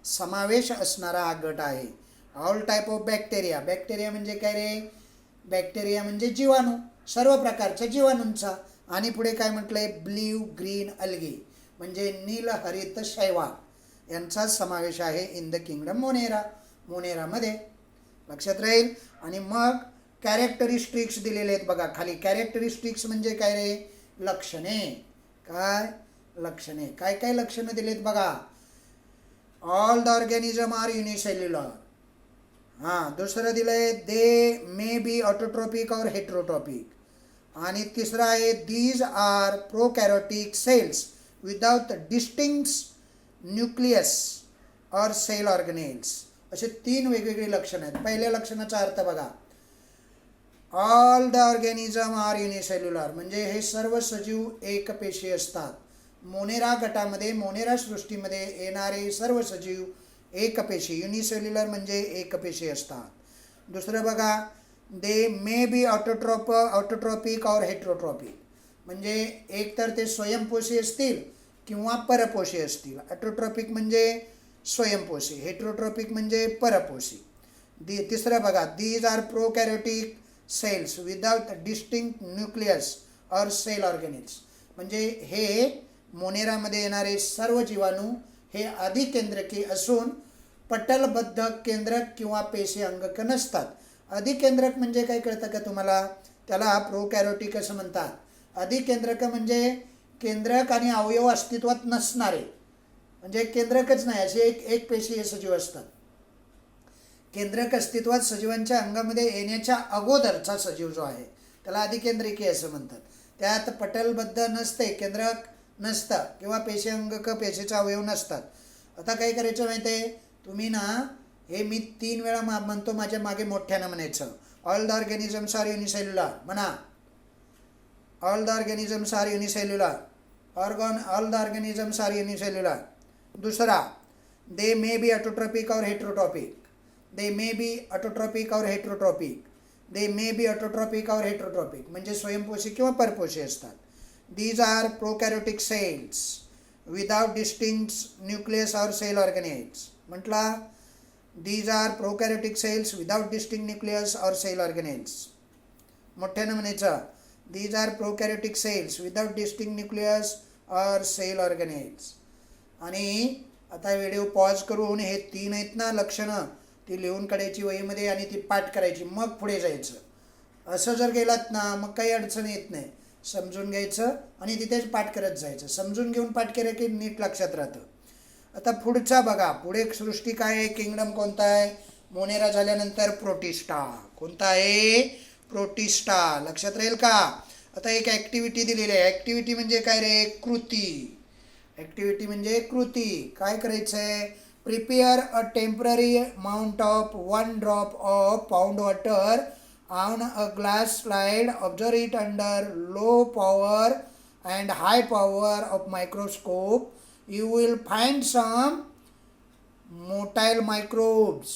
समावेश असणारा हा गट आहे. All type of bacteria, bacteria म्हणजे काय रे, बॅक्टेरिया म्हणजे जीवाणू, सर्व प्रकारच्या जीवाणूंचा. आणि पुढे काय म्हटलंय, ब्ल्यू ग्रीन अल्गी म्हणजे नीलहरित शैवाल यांचा समावेश आहे इन द किंगडम मोनेरा, मोनेरामध्ये. लक्षात राहील. आणि मग कॅरेक्टरिस्टिक्स दिलेले आहेत बघा खाली. कॅरेक्टरिस्टिक्स म्हणजे काय रे, लक्षणे. काय लक्षणे, काय काय लक्षणं दिलेत बघा. All the organism are unicellular. हां, दुसरं दिलंय दे मे बी ऑटोट्रॉपिक और हेट्रोट्रॉपिक. आणि तिसरं आहे these are prokaryotic cells without distinct nucleus और सेल ऑर्गनेल्स. असे 3 वेगवेगळी लक्षणं आहेत. पहिल्या लक्षणाचा अर्थ बघा, all the organism are unicellular म्हणजे हे सर्व सजीव एकपेशी असतात. मोनेरा गटामध्ये, मोनेरा सृष्टीमध्ये येणारे सर्व सजीव एकपेशी, युनिसेल्युलर म्हणजे एकपेशी असतात. दुसरं बघा, दे मे बी ऑटोट्रॉपिक और हेट्रोट्रॉपिक म्हणजे एकतर ते स्वयंपोषी असतील किंवा परपोषी असतील. ऑटोट्रॉपिक म्हणजे स्वयंपोषी, हेट्रोट्रॉपिक म्हणजे परपोषी. तिसरं बघा, these are prokaryotic cells without distinct nucleus और सेल ऑर्गॅनिल्स म्हणजे हे मोनेरामध्ये येणारे सर्व जीवाणू हे अधिकेंद्रकी असून पटलबद्ध केंद्रक किंवा पेशी अंगक नसतात. अधिकेंद्रक म्हणजे काय कळतं का तुम्हाला, त्याला प्रोकॅरियोटिक असं म्हणतात. अधिकेंद्रक म्हणजे केंद्रक आणि अवयव अस्तित्वात नसणारे, म्हणजे केंद्रकच नाही असे एक पेशी हे सजीव असतात. केंद्रक अस्तित्वात सजीवांच्या अंगामध्ये येण्याच्या अगोदरचा सजीव जो आहे त्याला अधिकेंद्रिकी असं म्हणतात. त्यात पटलबद्ध नसते, केंद्रक नसतं किंवा पेशी अंगक पेशीचा अवयव नसतात. आता काय करायचं माहिती आहे, तुम्ही ना हे मी 3 वेळा म्हणतो, माझ्या मागे मोठ्यानं म्हणायचं. All the organisms are unicellular म्हणा. All the organisms are unicellular. All the organisms are unicellular. दुसरा, दे मे बी ऑटोट्रॉपिक और heterotrophic. They may be autotrophic और heterotrophic. They may be autotrophic और हेट्रोट्रॉपिक म्हणजे स्वयंपोषी किंवा परपोषी असतात. These are prokaryotic cells without distinct nucleus और सेल ऑर्गनेल्स. म्हटला, these are prokaryotic cells without distinct nucleus और सेल ऑर्गनेल्स. मोठ्यानं म्हणायचं, these are prokaryotic cells without distinct nucleus और सेल ऑर्गनेल्स. आणि आता व्हिडिओ पॉज करून हे 3 आहेत ना लक्षणं, ती लिहून काढायची वहीमध्ये आणि ती पाठ करायची, मग पुढे जायचं. असं जर गेलात ना मग काही अडचण येत नाही. समजून घ्यायचं आणि तिथेच पाठ करत जायचं. समजून घेऊन पाठ केलं की नीट लक्षात राहतं. आता पुढचा बघा, पुढे सृष्टी काय आहे, किंगडम कोणता आहे, मोनेरा झाल्यानंतर प्रोटिस्टा. कोणता आहे, प्रोटिस्टा. लक्षात राहील का. आता एक ॲक्टिव्हिटी दिलेली आहे. ॲक्टिव्हिटी म्हणजे काय रे, कृती. ॲक्टिव्हिटी म्हणजे कृती. काय करायचं आहे, prepare a temporary amount of 1 drop of pound water on a glass slide. Observe it under low power and high power of microscope. You will find some motile microbes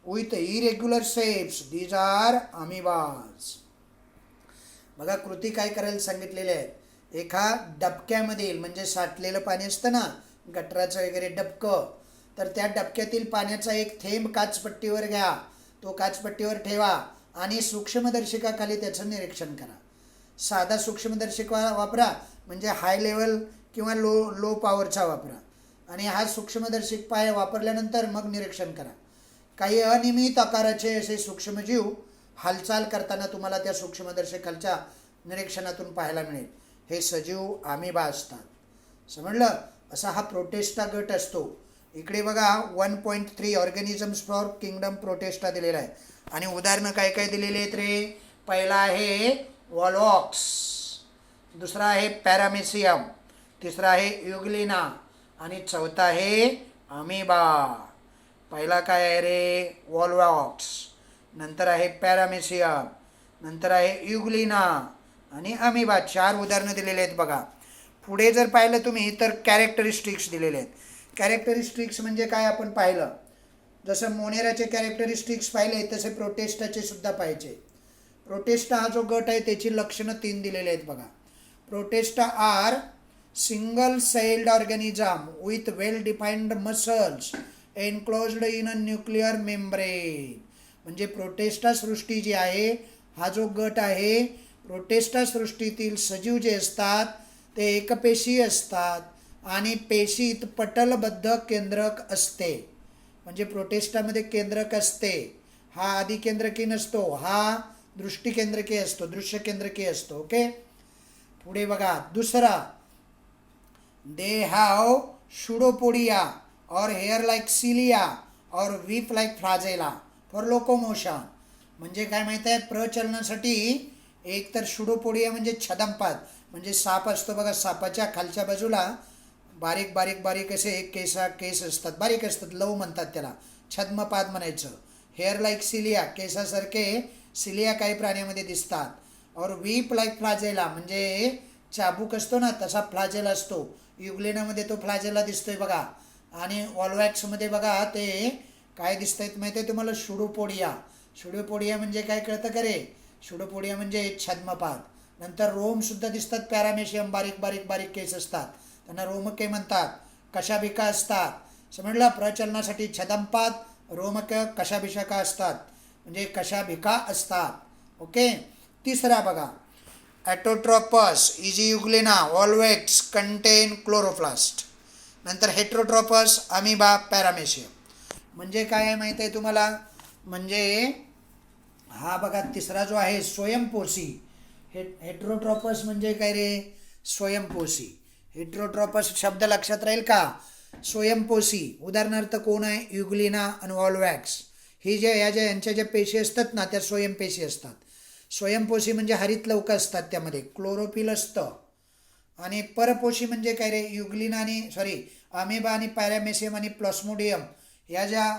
with irregular shapes. These are amoebas. बघा कृती काय करायला सांगितलेले आहेत. एका डबक्यामधील म्हणजे साठलेलं पाणी असतं ना, गटराचं वगैरे डबकं, तर त्या डबक्यातील पाण्याचा एक थेंब काचपट्टीवर घ्या. तो काचपट्टीवर ठेवा आणि सूक्ष्मदर्शिकाखाली त्याचं निरीक्षण करा. साधा सूक्ष्मदर्शक वापरा म्हणजे हाय लेवल किंवा लो पॉवरचा वापरा. आणि हा सूक्ष्मदर्शक वापरल्यानंतर मग निरीक्षण करा. काही अनियमित आकाराचे असे सूक्ष्मजीव हालचाल करताना तुम्हाला त्या सूक्ष्मदर्शकाच्या निरीक्षणातून पाहायला मिळेल. हे सजीव अमिबा असतात. समजलं. असा हा प्रोटेस्टा गट असतो. इकडे बघा 1.3 ऑर्गॅनिझम्स फॉर किंगडम प्रोटेस्टा दिलेला आहे. आणि उदाहरणं काय काय दिलेले आहेत रे. पहिला आहे वॉलॉक्स, दुसरा आहे पॅरामेसियम, तिसरा आहे युग्लिना आणि चौथा आहे अमिबा. पहिला काय आहे रे, वॉल्वॉक्स, नंतर आहे पॅरामेसियम, नंतर आहे युग्लिना आणि अमिबा. 4 उदाहरणं दिलेली आहेत बघा. पुढे जर पाहिलं तुम्ही तर कॅरेक्टरिस्टिक्स दिलेले आहेत. कॅरेक्टरिस्टिक्स म्हणजे काय आपण पाहिलं, जसं मोनेराचे कॅरेक्टरिस्टिक्स पाहिले तसे प्रोटेस्टाचे सुद्धा पाहिजे. प्रोटेस्टा हा जो गट आहे त्याची लक्षणं 3 दिलेली आहेत बघा. Protista are single celled organism with well defined muscles enclosed in a nuclear membrane. म्हणजे प्रोटेस्टा सृष्टी जी आहे, हा जो गट आहे, प्रोटेस्टा सृष्टीतील सजीव जे असतात ते एकपेशी असतात आणि पेशीत पटलबद्ध केंद्रक असते. म्हणजे प्रोटेस्टामध्ये केंद्रक असते. हा आदिकेंद्रकी नसतो, हा दृष्टिकेंद्रकी असतो, दृश्य केंद्रकी असतो. ओके, पुढे बघा दुसरा, दे हॅव शुडोपोडिया और हेअर लाईक सिलिया और weep like flagella for locomotion. म्हणजे काय माहिती आहे, प्रचलनासाठी एक तर शुडोपोडिया म्हणजे छदमपाद, म्हणजे साप असतो बघा, सापाच्या खालच्या बाजूला बारीक बारीक बारीक असे केस असतात, बारीक असतात, लव म्हणतात त्याला, छद्मपाद म्हणायचं. हेअर लाईक सिलिया, केसासारखे सिलिया काही प्राण्यामध्ये दिसतात. और वीप लाईक फ्लाजेला म्हणजे चाबूक असतो ना तसा फ्लाजेला असतो. युग्लेनामध्ये तो फ्लाजेला दिसतोय बघा. आणि वॉल्वॅक्समध्ये बघा ते काय दिसत आहेत माहिती आहे तुम्हाला, शुडोपोडिया. शुडोपोडिया म्हणजे काय कळतं का रे, शुडोपोडिया म्हणजे छद्मपाद. नंतर रोमसुद्धा दिसतात, पॅरामेशियम, बारीक बारीक बारीक केस असतात, त्यांना रोमके म्हणतात. कशाभिका असतात, समजलं, प्रचलनासाठी छदमपाद, रोमक, कशाभिषका असतात, म्हणजे कशाभिका असतात. ओके, तिसरा बघा, ॲटोट्रॉपस, इजी युग्लेना, वॉल्वॅक्स कंटेन क्लोरोप्लास्ट. नंतर हेट्रोट्रॉपस, अमिबा, पॅरामेशियम. म्हणजे काय आहे माहीत आहे तुम्हाला, म्हणजे हा बघा तिसरा जो आहे स्वयंपोषी. हेट्रोट्रॉपस म्हणजे काय रे, स्वयंपोषी. हेट्रोट्रॉपस शब्द लक्षात राहील का, स्वयंपोषी. उदाहरणार्थ कोण आहे, युग्लिना आणि वॉल्वॅक्स. ही जे यांच्या ज्या पेशी असतात ना त्या स्वयंपेशी असतात. स्वयंपोषी म्हणजे हरित लवक असतात, त्यामध्ये क्लोरोफिल असतं. आणि परपोषी म्हणजे काय रे, युग्लिना आणि अमेबा आणि पॅरामेसियम आणि प्लास्मोडियम या ज्या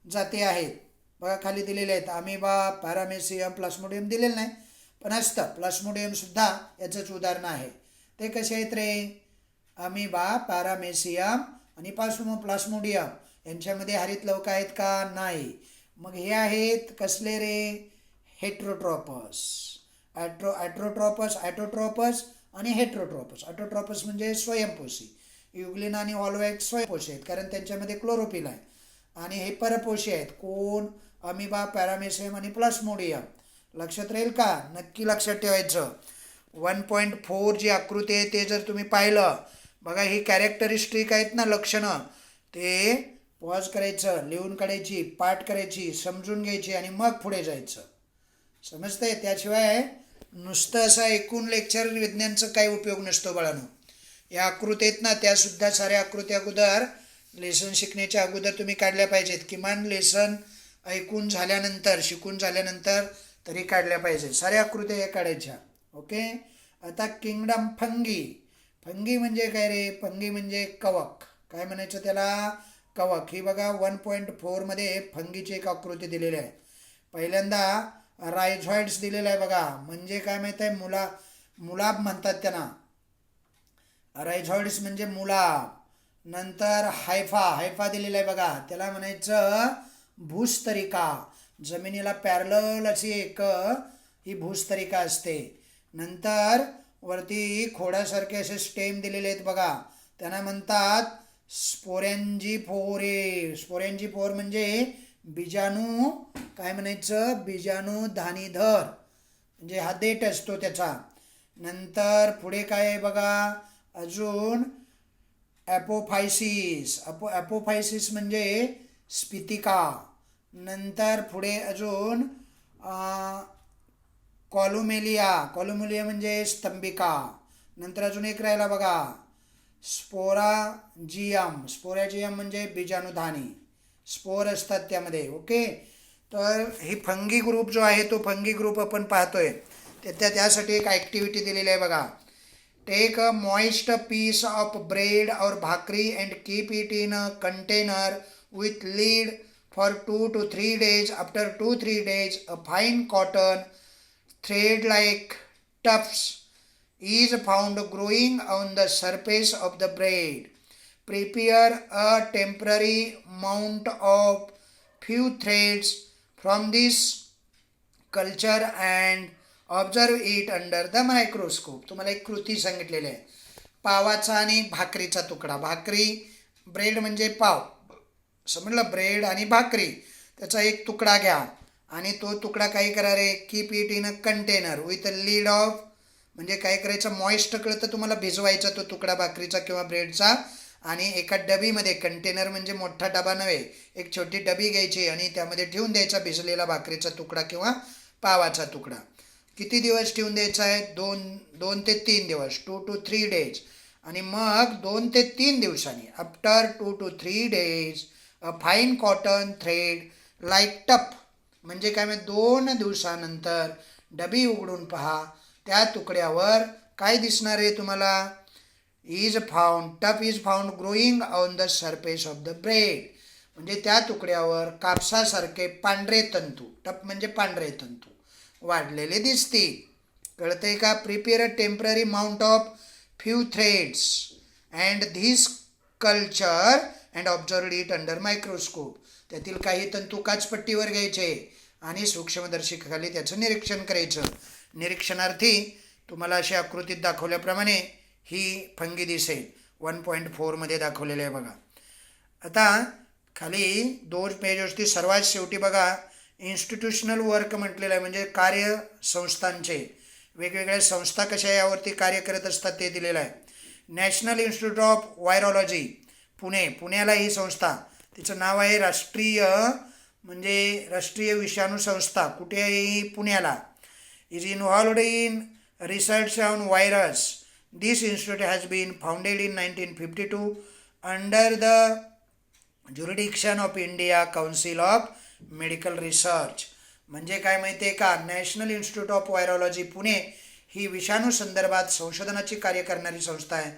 जाती आहेत बघा खाली दिलेल्या आहेत. अमेबा, पॅरामेसियम, प्लास्मोडियम दिलेलं नाही पण असतं. प्लास्मोडियमसुद्धा याचंच उदाहरण आहे. ते कसे आहेत रे, अमेबा, पॅरामेसियम आणि प्लास्मोडियम यांच्यामध्ये हरित लवक आहेत का, नाही. मग हे आहेत कसले रे, हेट्रोट्रॉपस. ॲटोट्रॉपस आणि हेट्रोट्रॉपस. ॲटोट्रॉपस म्हणजे स्वयंपोषी. युग्लिना आणि वॉल्वॅक्स स्वयंपोषी आहेत कारण त्यांच्यामध्ये क्लोरोफिल आहे. आणि हे परपोषी आहेत, कोण, अमिबा, पॅरामेसियम आणि प्लास्मोडियम. लक्षात राहील का, नक्की लक्षात ठेवायचं. 1.4 जी आकृती आहे ते जर तुम्ही पाहिलं बघा, ही कॅरेक्टरिस्टिक आहेत ना लक्षणं, ते पॉज करायचं, लिहून काढायची, पाठ करायची, समजून घ्यायची आणि मग पुढे जायचं. समजतंय, त्याशिवाय नुसतं असं ऐकून लेक्चर विज्ञानचं काही उपयोग नसतो बाळांनो. या आकृती आहेत ना त्यासुद्धा साऱ्या आकृती अगोदर लेसन शिकण्याच्या अगोदर तुम्ही काढल्या पाहिजेत. किमान लेसन ऐकून झाल्यानंतर, शिकून झाल्यानंतर तरी काढल्या पाहिजेत. साऱ्या आकृत्या या काढायच्या. ओके, आता किंगडम फंगी. फंगी म्हणजे काय रे, फंगी म्हणजे कवक. काय म्हणायचं त्याला, कवक. ही बघा 1.4 मध्ये फंगीची एक आकृती दिलेली आहे. पहिल्यांदा रायझॉइड्स दिलेलं आहे बघा, म्हणजे काय माहिती आहे, मुलाब म्हणतात त्यांना. रायझॉइड्स म्हणजे मुलाब. नंतर हायफा दिलेला आहे बघा, त्याला म्हणायचं भूस्तरिका. जमिनीला पॅरलल अशी एक ही भूस्तरिका असते. नंतर वरती खोडासारखे असे स्टेम दिलेले आहेत बघा, त्यांना म्हणतात स्पोरेंजिफोरे. स्पोरेंजिफोर म्हणजे बीजाणू, काय म्हणायचं, बीजाणू धानीधर, म्हणजे हा देठ असतो त्याचा. नंतर पुढे काय आहे बघा, अजून ॲपोफायसिस. ॲपोफायसिस म्हणजे स्फितिका. नंतर पुढे अजून कॉलुमेलिया म्हणजे स्तंभिका. नंतर अजून एक राहिला बघा स्पोरॅजियम म्हणजे बीजाणुधानी, स्पोर असतात त्यामध्ये. ओके, तर ही फंगी ग्रुप जो आहे तो फंगी ग्रुप आपण पाहतोय. त्यासाठी एक ॲक्टिव्हिटी दिलेली आहे बघा. Take a moist piece of bread और bhakri and keep it in a container with lid for 2 to 3 days. After 2-3 days, a fine cotton thread-like tufts is found growing on the surface of the braid. Prepare a temporary mount of few threads from this culture and observe it under the microscope. तुम्हाला एक कृती सांगितलेली आहे. पावाचा आणि भाकरीचा तुकडा. भाकरी, bread म्हणजे पाव, समजलं, ब्रेड आणि भाकरी, त्याचा एक तुकडा घ्या आणि तो तुकडा काय करा रे, keep it in a container with a lid off, म्हणजे काय करायचं, मॉइस्ट कळतं तुम्हाला, भिजवायचा तो तुकडा भाकरीचा किंवा ब्रेडचा आणि एका डबीमध्ये, कंटेनर म्हणजे मोठा डबा नव्हे, एक छोटी डबी घ्यायची आणि त्यामध्ये ठेवून द्यायचा भिजलेला भाकरीचा तुकडा किंवा पावाचा तुकडा. किती दिवस ठेवून द्यायचा आहे, 2 ते 3 दिवस, 2 to 3 days. आणि मग 2 ते 3 दिवसांनी, after 2 to 3 days, a fine cotton thread like टप, म्हणजे काय, 2 दिवसानंतर डबी उघडून पहा, त्या तुकड्यावर काय दिसणार आहे तुम्हाला, टप is found growing on the surface of the bread, म्हणजे त्या तुकड्यावर कापसासारखे पांढरे तंतू, टप म्हणजे पांढरे तंतू वाढलेले दिसतील. कळतंय का. Prepare a temporary mount of few threads and this culture and observe it under microscope. त्यातील काही तंतू काचपट्टीवर घ्यायचे आणि सूक्ष्मदर्शिकेखाली त्याचं निरीक्षण करायचं. निरीक्षणार्थी तुम्हाला अशा आकृतीत दाखवल्याप्रमाणे ही फंगी दिसेल. 1.4 मध्ये दाखवलेलं आहे बघा. आता खाली 2 पेजवरती सर्वात शेवटी बघा इन्स्टिट्यूशनल वर्क म्हटलेलं आहे, म्हणजे कार्य संस्थांचे, वेगवेगळ्या संस्था कशा यावरती कार्य करत असतात ते दिलेलं आहे. National institute of virology Pune, पुण्याला ही संस्था, तिचं नाव आहे राष्ट्रीय विषाणू संस्था. कुठे आहे ही, पुण्याला. Is involved in research on virus. This institute has been founded in 1952 under the jurisdiction of India council of medical research. म्हणजे काय माहिती आहे का, national institute of virology Pune ही विषाणू संदर्भात संशोधनाची कार्य करणारी संस्था आहे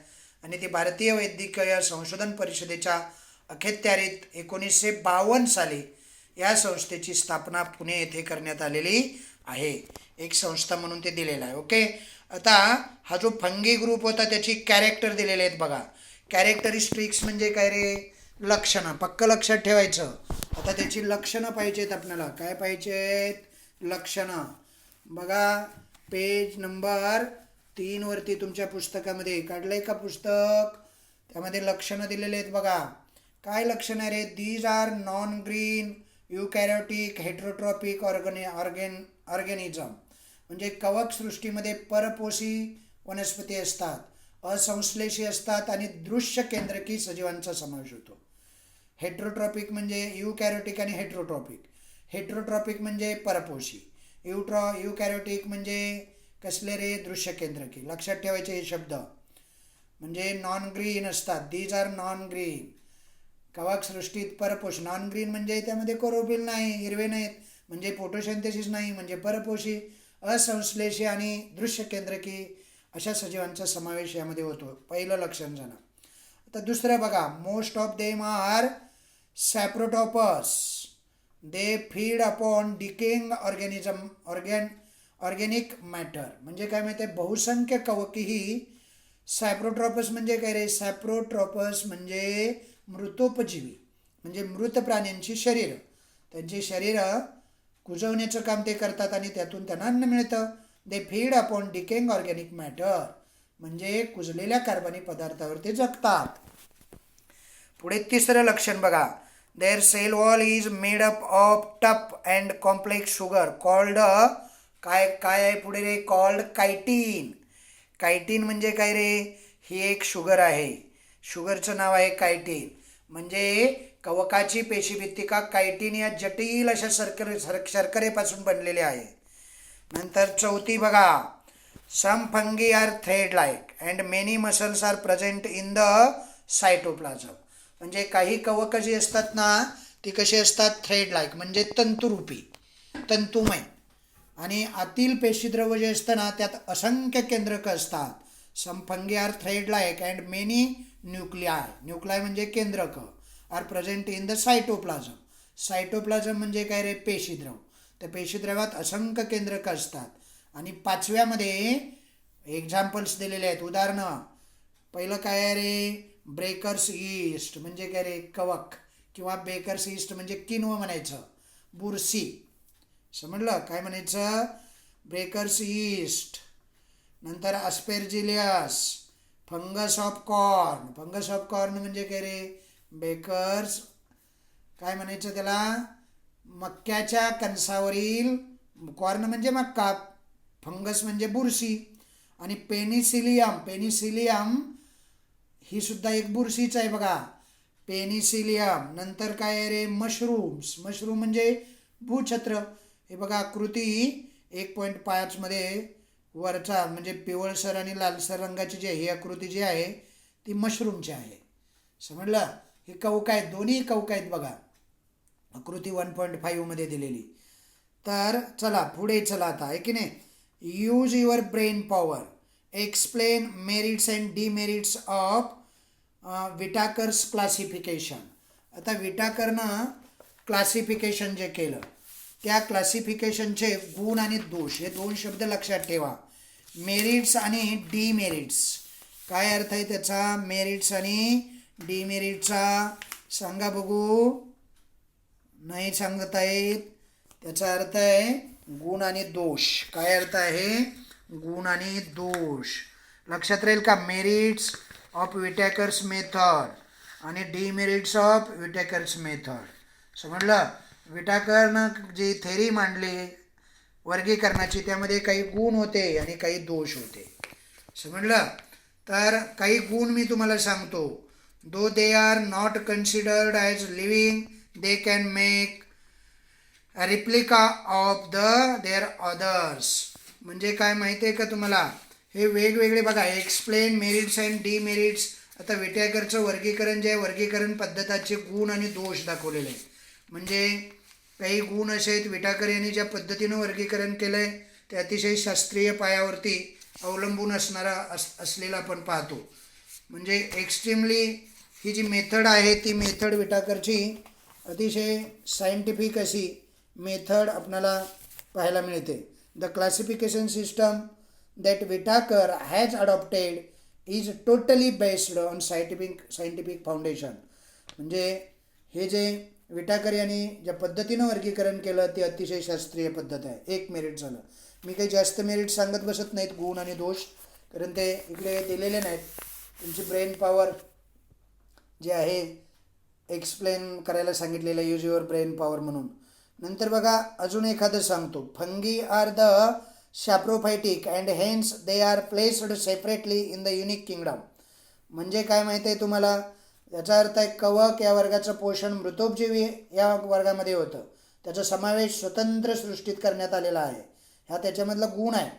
आणि ती भारतीय वैद्यकीय संशोधन परिषदेच्या अखत्यारीत 1952 साली या संस्थेची स्थापना पुणे येथे करण्यात आलेली आहे. एक संस्था म्हणून ते दिलेलं आहे. ओके. आता हा जो फंगी ग्रुप होता त्याची कॅरेक्टर दिलेले आहेत बघा. कॅरेक्टरिस्टिक्स म्हणजे काय रे, लक्षणं. पक्क लक्षात ठेवायचं. आता त्याची लक्षणं पाहिजेत आपल्याला. काय पाहिजेत, लक्षणं. बघा पेज नंबर 3 वरती तुमच्या पुस्तकामध्ये काढलंय का पुस्तक, त्यामध्ये लक्षणं दिलेले आहेत बघा. काय लक्षणं रे, these are non green eukaryotic heterotrophic organism, म्हणजे कवक सृष्टीमध्ये परपोषी वनस्पती असतात, असंश्लेषी असतात आणि दृश्य केंद्रकी सजीवांचा समावेश होतो. हेट्रोट्रॉपिक म्हणजे युकॅरियोटिक आणि हेट्रोट्रॉपिक. हेट्रोट्रॉपिक म्हणजे परपोषी, युकॅरियोटिक म्हणजे कसले रे, दृश्य केंद्रकी. लक्षात ठेवायचे हे शब्द. म्हणजे नॉन ग्रीन असतात, दीज आर नॉन ग्रीन. कवक सृष्टीत परपोषी, नॉन ग्रीन म्हणजे त्यामध्ये कोरोबिल नाही, हिरवे नाहीत, म्हणजे फोटोसिंथेसिस नाही, म्हणजे परपोषी, असंश्लेषी आणि दृश्य केंद्रकी अशा सजीवांचा समावेश यामध्ये होतो. पहिलं लक्षण झालं. आता दुसरं बघा, most of them are saprotrophs. They feed upon decaying organic matter. म्हणजे काय माहिती आहे, बहुसंख्य कवकी ही सॅप्रोट्रॉपस म्हणजे काय रे, सॅप्रोट्रॉपस म्हणजे मृतोपजीवी, म्हणजे मृत प्राण्यांची शरीरं, त्यांची शरीरं कुजवण्याचं काम ते करतात आणि त्यातून त्यांना अन्न मिळतं. दे feed upon decaying organic matter, म्हणजे कुजलेल्या कार्बनी पदार्थावर ते जगतात. पुढे तिसरं लक्षण बघा, their cell wall is made up of tough and complex sugar called, काय आहे पुढे रे, कॉल्ड कायटीन. कायटीन म्हणजे काय रे, ही एक शुगर आहे, शुगरचं नाव आहे कायटीन. म्हणजे कवकाची पेशीभित्तिका कायटीन या जटिल अशा शर्करेपासून बनलेली आहे. नंतर चौथी बघा, some fungi are thread like and many muscles are present in the cytoplasm. म्हणजे काही कवक जी असतात ना ती कशी असतात, थ्रेड लाईक म्हणजे तंतुरूपी, तंतुमय, आणि आतील पेशीद्रव्य जे असतं ना त्यात असंख्य केंद्रकं असतात. Some fungi are thread like and many nuclei म्हणजे केंद्रकं, are present in the cytoplasm. Cytoplasm म्हणजे काय रे? पेशीद्रव. त्या पेशीद्रवात असंख्य केंद्रक असतात आणि 5व्यामध्ये एक्झाम्पल्स दिलेले आहेत, उदाहरणं. पहिलं काय आहे रे? ब्रेकर्स ईस्ट म्हणजे काय रे? कवक. किंवा बेकर्स ईस्ट म्हणजे किण्व म्हणायचं, बुरशी. समजलं काय म्हणायचं? Baker's yeast. नंतर aspergillus, fungus of corn. Fungus of corn म्हणजे काय रे? बेकर्स काय म्हणायचं त्याला? मक्याच्या कणसावरील. कॉर्न म्हणजे मक्का, फंगस म्हणजे बुरशी. आणि पेनिसिलियम, पेनिसिलियम ही सुद्धा एक बुरशीच आहे बघा, पेनिसिलियम. नंतर काय आहे रे? मशरूम्स. मशरूम म्हणजे भूछत्र. हे बघा आकृती 1.5 मध्ये वरचा म्हणजे पिवळसर आणि लालसर रंगाची जी ही आकृती जी आहे ती मशरूमची आहे. समजलं? हे कवक आहेत, दोन्ही कवक आहेत बघा, आकृती 1.5 मध्ये दिलेली. तर चला पुढे चला आता, आहे की नाही? Use your brain power, explain merits and demerits of Whittaker's classification. आता विटाकरनं क्लासिफिकेशन जे केलं त्या क्लासिफिकेशनचे गुण आणि दोष हे दोन शब्द लक्षात ठेवा. मेरिट्स आणि डिमेरिट्स. काय अर्थ आहे त्याचा? मेरिट्स आणि डिमेरिटचा सांगा बघू. नाही सांगता येत. त्याचा अर्थ आहे गुण आणि दोष. काय अर्थ आहे? गुण आणि दोष. लक्षात राहील का? मेरिट्स ऑफ विटॅकर्स मेथड आणि डिमेरिट्स ऑफ विटॅकर्स मेथड. समजलं? विटाकरनं जी थेरी मांडली वर्गीकरणाची त्यामध्ये काही गुण होते आणि काही दोष होते. समजलं? तर काही गुण मी तुम्हाला सांगतो. Though they are not considered as living, they can make replica of their others. म्हणजे काय माहिती आहे का तुम्हाला? हे वेगवेगळे बघा, एक्सप्लेन मेरिट्स अँड डिमेरिट्स. आता विटॅकरचं वर्गीकरण जे आहे, वर्गीकरण पद्धताचे गुण आणि दोष दाखवलेले आहे. म्हणजे काही गुण असे आहेत, विटाकर यांनी ज्या पद्धतीनं वर्गीकरण केलं आहे ते अतिशय शास्त्रीय पायावरती अवलंबून असलेला आपण पाहतो. म्हणजे एक्स्ट्रीमली ही जी मेथड आहे ती मेथड विटाकरची अतिशय सायंटिफिक अशी मेथड आपल्याला पाहायला मिळते. The classification system that Whittaker has adopted is totally based on scientific foundation. म्हणजे हे जे विटाकर यांनी ज्या पद्धतीनं वर्गीकरण केलं ते अतिशय शास्त्रीय पद्धत आहे. एक मेरिट झालं. मी काही जास्त मेरिट सांगत बसत नाहीत, गुण आणि दोष, कारण ते इकडे दिलेले नाहीत. तुमची ब्रेन पॉवर जे आहे एक्सप्लेन करायला सांगितलेलं, यूज युअर ब्रेन पॉवर म्हणून. नंतर बघा अजून एखादं सांगतो. Fungi are the saprophytic and hence they are placed separately in the unique kingdom. म्हणजे काय माहिती आहे तुम्हाला? याचा अर्थ आहे कवक या वर्गाचं पोषण मृतोपजीवी या वर्गामध्ये होतं. त्याचा समावेश स्वतंत्र सृष्टीत करण्यात आलेला आहे. हा त्याच्यामधला गुण आहे.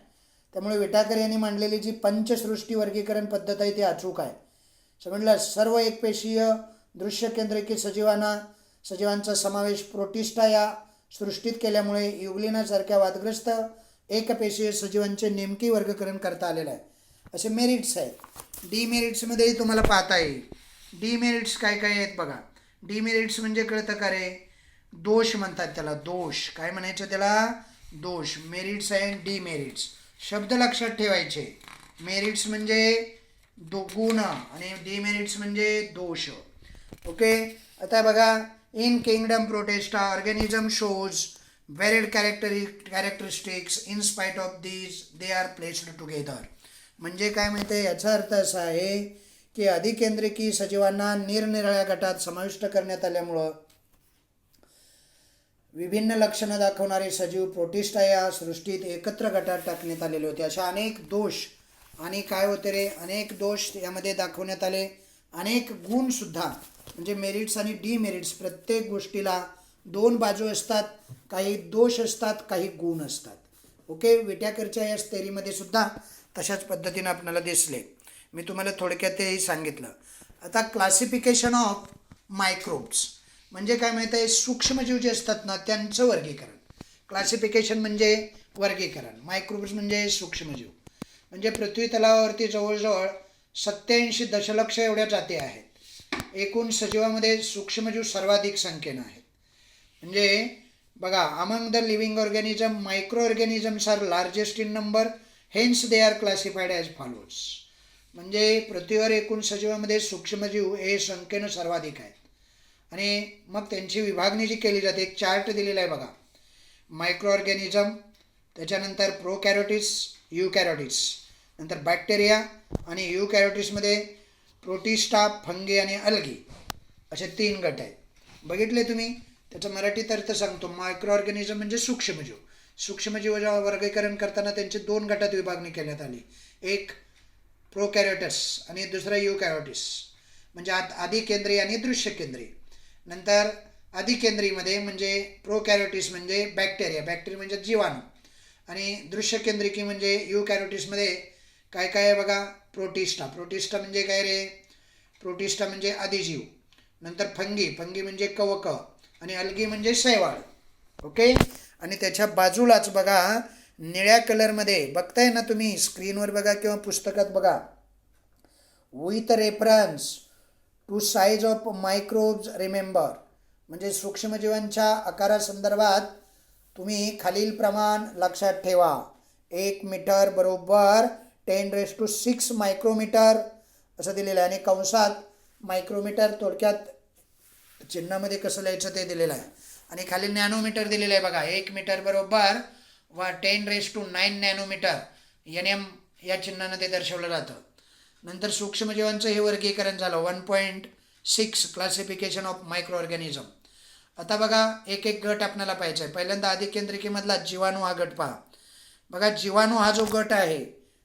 त्यामुळे विटाकर यांनी मांडलेली जी पंचसृष्टी वर्गीकरण पद्धत आहे ती अचूक आहे. समजलं? सर्व एकपेशीय दृश्य केंद्रित सजीवांचा समावेश प्रोटिस्टा या सृष्टीत केल्यामुळे युग्लिनासारख्या वादग्रस्त एकपेशीय सजीवांचे नेमकी वर्गीकरण करता आलेलं आहे. असे मेरिट्स आहेत. डिमेरिट्समध्येही तुम्हाला पाहता येईल. डिमेरिट्स काय काय आहेत बघा. डिमेरिट्स म्हणजे कळतं का रे? दोष म्हणतात त्याला, दोष. काय म्हणायचं त्याला? दोष. मेरिट्स अँड डिमेरिट्स शब्द लक्षात ठेवायचे. मेरिट्स म्हणजे गुण आणि डिमेरिट्स म्हणजे दोष. ओके. आता बघा, in kingdom protista organism shows varied characteristics in spite of these they are placed together. म्हणजे काय माहिती आहे? याचा अर्थ असा आहे की अधिकेंद्रिकी सजीवांना निरनिराळ्या गटात समाविष्ट करण्यात आल्यामुळं विभिन्न लक्षणं दाखवणारे सजीव प्रोटिस्टा या सृष्टीत एकत्र गटात टाकण्यात आलेले होते. अशा अनेक दोष आणि काय होते रे? अनेक दोष यामध्ये दाखवण्यात आले. अनेक गुणसुद्धा. म्हणजे मेरिट्स आणि डिमेरिट्स प्रत्येक गोष्टीला दोन बाजू असतात. काही दोष असतात, काही गुण असतात. ओके. विटॅकरच्या या थेरीमध्ये सुद्धा तशाच पद्धतीनं आपल्याला दिसले. मी तुम्हाला थोडक्यात तेही सांगितलं. आता क्लासिफिकेशन ऑफ मायक्रोब्स म्हणजे काय माहीत आहे? सूक्ष्मजीव जे असतात ना त्यांचं वर्गीकरण. क्लासिफिकेशन म्हणजे वर्गीकरण. मायक्रोब्स म्हणजे सूक्ष्मजीव. म्हणजे पृथ्वी तलावावरती जवळजवळ 87 दशलक्ष एवढ्या जाती आहेत. एकूण सजीवामध्ये सूक्ष्मजीव सर्वाधिक संख्येनं आहेत. म्हणजे बघा, among the living organism micro organisms are largest in number, hence they are classified as follows. म्हणजे पृथ्वीवर एकूण सजीवामध्ये सूक्ष्मजीव हे संख्येनं सर्वाधिक आहेत आणि मग त्यांची विभागणी जी केली जाते, एक चार्ट दिलेला आहे बघा. मायक्रो ऑर्गॅनिझम, त्याच्यानंतर प्रोकॅरोटिस, युकॅरोटिस, नंतर बॅक्टेरिया आणि युकॅरोटिसमध्ये प्रोटिस्टा, फंगी आणि अल्गी असे 3 गट आहेत. बघितले तुम्ही? त्याचं मराठीत अर्थ सांगतो. मायक्रो ऑर्गॅनिझम म्हणजे सूक्ष्मजीव. सूक्ष्मजीवाचं वर्गीकरण करताना त्यांचे 2 गटात विभागणी करण्यात आली. एक प्रोकॅरोटस आणि दुसरा युकॅरोटिस, म्हणजे आदिकेंद्रीय आणि दृश्यकेंद्रीय. नंतर आदिकेंद्रीयमध्ये म्हणजे प्रोकॅरोटिस म्हणजे बॅक्टेरिया म्हणजे जीवाणू, आणि दृश्यकेंद्रिकी म्हणजे युकॅरोटिसमध्ये काय काय आहे बघा. प्रोटिस्टा म्हणजे काय रे? प्रोटिस्टा म्हणजे आदिजीव. नंतर फंगी म्हणजे कवक, आणि अल्गी म्हणजे शैवाळ. ओके. आणि त्याच्या बाजूलाच बघा, निळ्या कलरमध्ये बघताय ना तुम्ही, स्क्रीनवर बघा किंवा पुस्तकात बघा, with reference to size of microbes remember, म्हणजे सूक्ष्मजीवांच्या आकारासंदर्भात तुम्ही खालील प्रमाण लक्षात ठेवा. 1 मीटर बरोबर 10⁶ मायक्रोमीटर असं दिलेलं आहे. आणि कंसात मायक्रोमीटर थोडक्यात चिन्हामध्ये कसं लिहायचं ते दिलेलं आहे. आणि खाली नॅनोमीटर दिलेलं आहे बघा. 1 मीटर बरोबर 10⁹ नॅनोमीटर, NM या चिन्हानं ते दर्शवलं जातं. नंतर सूक्ष्मजीवांचं हे वर्गीकरण झालं. 1.6 क्लासिफिकेशन ऑफ मायक्रो ऑर्गॅनिझम. आता बघा, एक एक गट आपल्याला पाहिजे आहे. पहिल्यांदा आदिकेंद्रिकेमधला जीवाणू हा गट पहा. बघा, जीवाणू हा जो गट आहे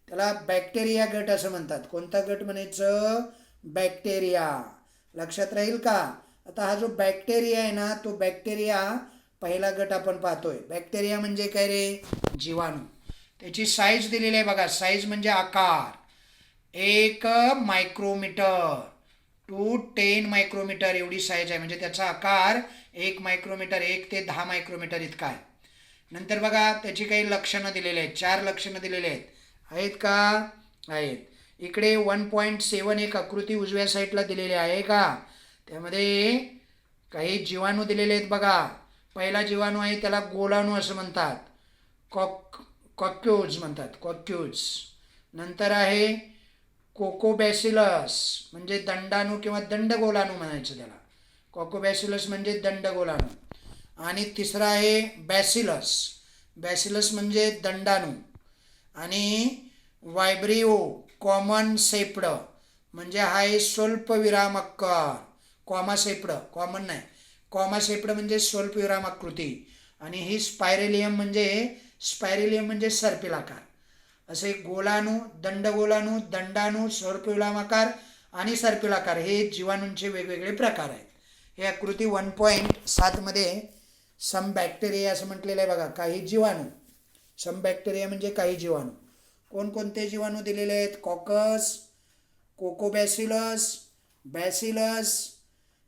त्याला बॅक्टेरिया गट असं म्हणतात. कोणता गट म्हणायचं? बॅक्टेरिया. लक्षात राहील का? आता हा जो बॅक्टेरिया आहे ना, तो बॅक्टेरिया पहिला गट आपण पाहतोय. बॅक्टेरिया म्हणजे काय रे? जीवाणू. त्याची साईज दिलेली आहे बघा. साईज म्हणजे आकार. 1 मायक्रोमीटर टू 10 मायक्रोमीटर एवढी साईज आहे. म्हणजे त्याचा आकार 1 मायक्रोमीटर, 1 ते 10 मायक्रोमीटर इतका आहे. नंतर बघा, त्याची काही लक्षणं दिलेली आहेत. 4 लक्षणं दिलेली आहेत. आहेत का? आहेत. इकडे 1.7 एक आकृती उजव्या साईडला दिलेली आहे का? त्यामध्ये काही जीवाणू दिलेले आहेत बघा. पहिला जीवाणू आहे त्याला गोलाणू असं म्हणतात. कॉक्यूज म्हणतात. कॉक्यूज. नंतर आहे कोकोबॅसिलस, म्हणजे दंडाणू किंवा दंडगोलाणू म्हणायचं त्याला. कोकोबॅसिलस म्हणजे दंडगोलाणू. आणि तिसरा आहे बॅसिलस. बॅसिलस म्हणजे दंडाणू. आणि वायब्रिओ कॉमन सेप्ड, म्हणजे हा आहे स्वल्पविरामाकार. कॉमासेप्ड, कॉमन नाही, कॉमासेप्ड म्हणजे स्वल्पविरामाकृती. आणि ही स्पायरेलियम म्हणजे सर्पिलाकार. असे गोलाणू, दंडगोलाणू, दंडाणू, स्वल्पविरामाकार आणि सर्पिलाकार हे जीवाणूंचे वेगवेगळे प्रकार आहेत. हे आकृती 1.7 मध्ये सम बॅक्टेरिया असं म्हटलेलं आहे बघा. काही जीवाणू. सम बॅक्टेरिया म्हणजे काही जीवाणू. कोणकोणते जीवाणू दिलेले आहेत? कॉकस, कोकोबॅसिलस, बॅसिलस,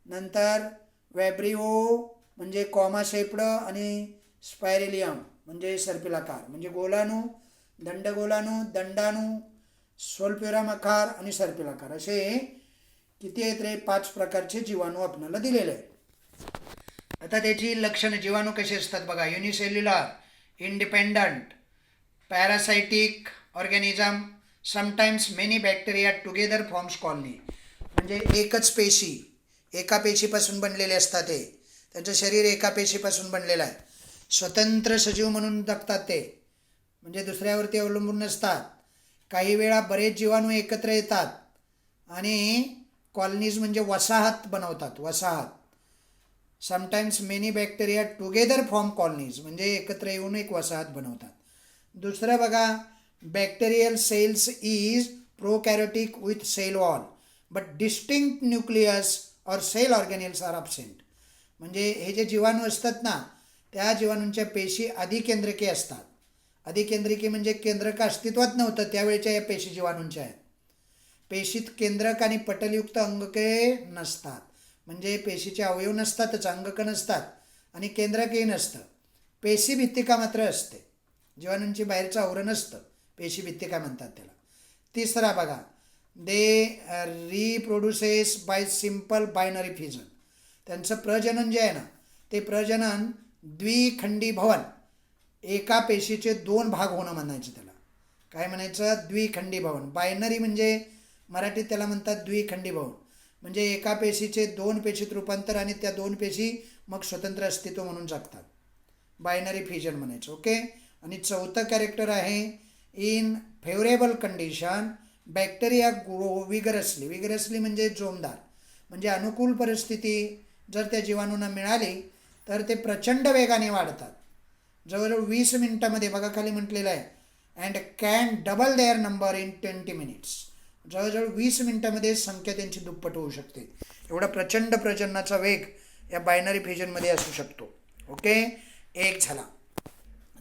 नंतर वॅब्रिओ म्हणजे कॉमासेप्ड, आणि स्पायरेलियम म्हणजे सर्पिलाकार. म्हणजे गोलाणू, दंडगोलाणू, दंडाणू, स्वल्पविरामाकार आणि सर्पिलाकार असे किती आहेत रे? 5 प्रकारचे जीवाणू आपल्याला दिलेले आहेत. आता त्याची लक्षणं, जीवाणू कसे असतात बघा. Unicellular, independent, parasitic organism, sometimes many bacteria together forms colony, म्हणजे एकच पेशी, एका पेशीपासून बनलेले असतात ते. त्यांचं शरीर एका पेशीपासून बनलेलं आहे. स्वतंत्र सजीव म्हणून जगतात ते, म्हणजे दुसऱ्यावरती अवलंबून नसतात. काही वेळा बरेच जीवाणू एकत्र येतात आणि कॉलनीज म्हणजे वसाहत बनवतात. वसाहत. Sometimes many bacteria together form colonies, म्हणजे एकत्र येऊन एक वसाहत बनवतात. दुसरं बघा, bacterial cells is prokaryotic with cell wall but distinct nucleus और सेल ऑर्गॅनिल्स आर ॲब्सेंट. म्हणजे हे जे जीवाणू असतात ना, त्या जीवाणूंच्या पेशी अधिकेंद्रके असतात. अधिकेंद्रिकी म्हणजे केंद्रक अस्तित्वात नव्हतं त्यावेळेच्या या पेशी जीवाणूंच्या आहेत. पेशीत केंद्रक आणि पटलयुक्त अंगके नसतात. म्हणजे पेशीचे अवयव नसतातच, अंगक नसतात आणि केंद्रकही नसतं. पेशीभित्तिका मात्र असते. जीवाणूंची बाहेरचं आवरण नसतं. पेशीभित्तिका म्हणतात त्याला. तिसरा बघा, दे रिप्रोड्युसेस बाय सिम्पल बायनरी फिजन. त्यांचं प्रजनन जे आहे ना ते प्रजनन द्विखंडी भवन, एका पेशीचे 2 भाग होणं म्हणायचं त्याला. काय म्हणायचं? द्विखंडी भवन. बायनरी म्हणजे मराठीत त्याला म्हणतात द्विखंडी भवन. म्हणजे एका पेशीचे 2 पेशीत रूपांतर आणि त्या 2 पेशी मग स्वतंत्र अस्तित्व म्हणून जगतात. बायनरी फिजन म्हणायचं. ओके. आणि चौथं कॅरेक्टर आहे in favourable condition bacteria grow vigorously. Vigorously म्हणजे जोमदार, म्हणजे अनुकूल परिस्थिती जर त्या जीवाणूंना मिळाली तर ते प्रचंड वेगाने वाढतात. जवळजवळ 20 मिनिटामध्ये, बघा खाली म्हटलेलं आहे, and can double their number in 20 minutes. जवळजवळ 20 मिनिटामध्ये संख्या त्यांची दुप्पट होऊ शकते. एवढा प्रचंड प्रजननाचा वेग या बायनरी फिजनमध्ये असू शकतो. ओके. एक झाला.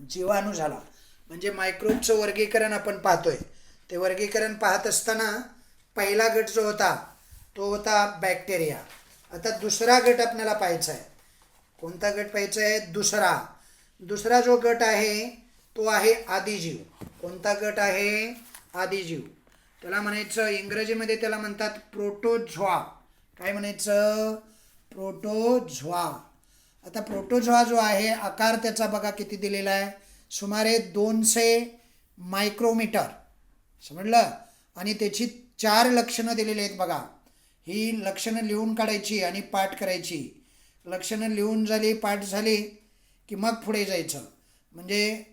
जीवाणू झाला. म्हणजे मायक्रोबचं वर्गीकरण आपण पाहतोय. ते वर्गीकरण पाहत असताना पहिला गट जो होता तो होता बॅक्टेरिया. आता दुसरा गट आपल्याला पाहायचा आहे. कोणता गट पाहायचा आहे? दुसरा जो गट आहे तो आहे आदिजीव. कोणता गट आहे? आदिजीव. त्याला म्हणायचं, इंग्रजीमध्ये त्याला म्हणतात प्रोटोझोआ. काय म्हणायचं? प्रोटोझोआ. आता प्रोटोझोआ जो आहे, आकार त्याचा बघा किती दिलेला आहे, सुमारे 200 मायक्रोमीटर. समजलं? आणि त्याची 4 लक्षणं दिलेली आहेत बघा. ही लक्षणं लिहून काढायची आणि पाठ करायची. लक्षणं लिहून झाली, पाठ झाली की मग पुढे जायचं. म्हणजे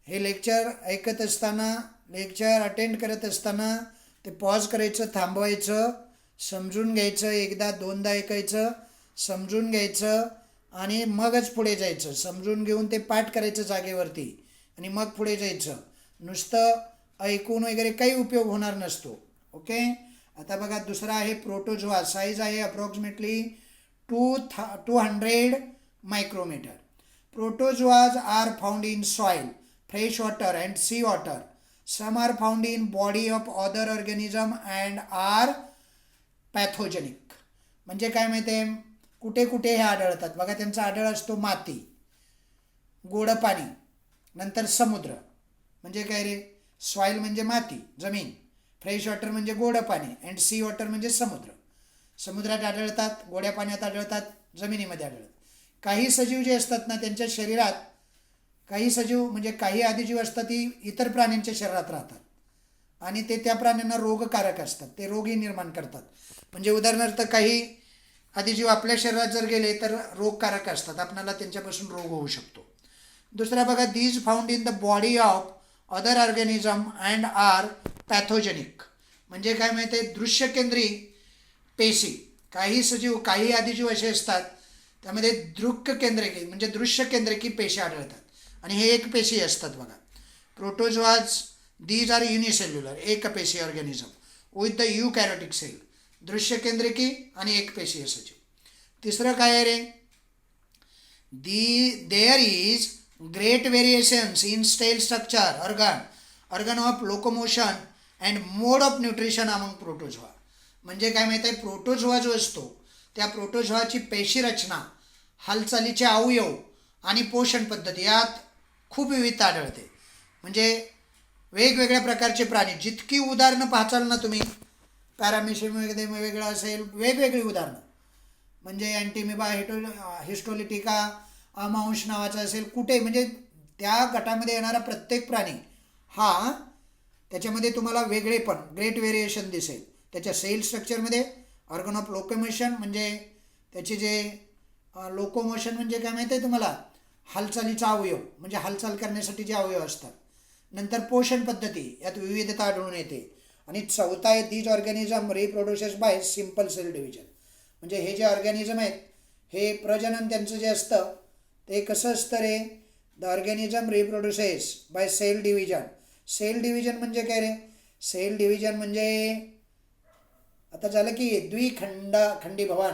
हे लेक्चर ऐकत असताना, लेक्चर अटेंड करत असताना ते पॉज करायचं, थांबवायचं, समजून घ्यायचं, एकदा दोनदा ऐकायचं, समजून घ्यायचं आणि मगच पुढे जायचं. समजून घेऊन ते पाठ करायचं जागेवरती आणि मग पुढे जायचं. नुसतं ऐकून वगैरे काही उपयोग होणार नसतो. ओके. आता बघा दुसरा आहे प्रोटोझोआ. साईज आहे approximately 200 micrometre. Protozoas are found in soil, fresh water and sea water. Some are found in body of other organism and are pathogenic. म्हणजे काय माहिती आहे, कुठे कुठे हे आढळतात बघा. त्यांचा आढळ असतो माती, गोडं पाणी, नंतर समुद्र. म्हणजे काय रे? सॉईल म्हणजे माती, जमीन. फ्रेश वॉटर म्हणजे गोडं पाणी अँड सी वॉटर म्हणजे समुद्र. समुद्रात आढळतात, गोड्या पाण्यात आढळतात, जमिनीमध्ये आढळतात. काही सजीव जे असतात ना, त्यांच्या शरीरात काही सजीव म्हणजे काही आदिजीव असतात ती इतर प्राण्यांच्या शरीरात राहतात आणि ते त्या प्राण्यांना रोगकारक असतात. ते रोगही निर्माण करतात. म्हणजे उदाहरणार्थ काही आदिजीव आपल्या शरीरात जर गेले तर रोगकारक असतात, आपल्याला त्यांच्यापासून रोग होऊ शकतो. दुसरा बघा, these found in the body of other organism and are pathogenic. म्हणजे काय माहिती आहे, दृश्यकेंद्री पेशी. काही सजीव, काही आदिजीव असे असतात त्यामध्ये दृक् केंद्रकी म्हणजे दृश्य केंद्रकी पेशी आढळतात आणि हे एक पेशी असतात बघा. प्रोटोझोआज दीज आर युनिसेल्युलर, एक पेशी organism with the eukaryotic cell. दृश्य केंद्रकी आणि एक पेशी सजीव. तिसरं काय आहे रे? There is great variations in cell structure, organ of locomotion and mode of nutrition among protozoa. म्हणजे काय माहिती आहे, प्रोटोझोआ जो असतो त्या प्रोटोझोआची पेशी रचना, हालचालीचे अवयव आणि पोषण पद्धती यात खूप विविधता आढळते. म्हणजे वेगवेगळ्या प्रकारचे प्राणी, जितकी उदाहरणं पाहचाल ना तुम्ही, पॅरामिशियम वगैरे वेगळं असेल, वेगवेगळी उदाहरणं, म्हणजे अँटीमिबा हिस्टोलिटिका अमांश नावाचा असेल, कुठे म्हणजे त्या गटामध्ये येणारा प्रत्येक प्राणी हा त्याच्यामध्ये तुम्हाला वेगळेपण, ग्रेट व्हेरिएशन दिसेल. त्याच्या सेल स्ट्रक्चरमध्ये, ऑर्गन ऑफ लोकोमोशन म्हणजे त्याचे जे लोकोमोशन म्हणजे काय माहिती आहे तुम्हाला, हालचालीचा अवयव म्हणजे हालचाल करण्यासाठी जे अवयव असतात. नंतर पोषण पद्धती, यात विविधता आढळून येते. आणि चौथा आहे, these organism reproduces by simple cell division. म्हणजे हे जे ऑर्गॅनिझम आहेत हे प्रजनन त्यांचं जे असतं ते कसं असतं रे? The organism reproduces by cell division. Cell division म्हणजे काय रे? सेल डिव्हिजन म्हणजे आता झालं की खंडी भवन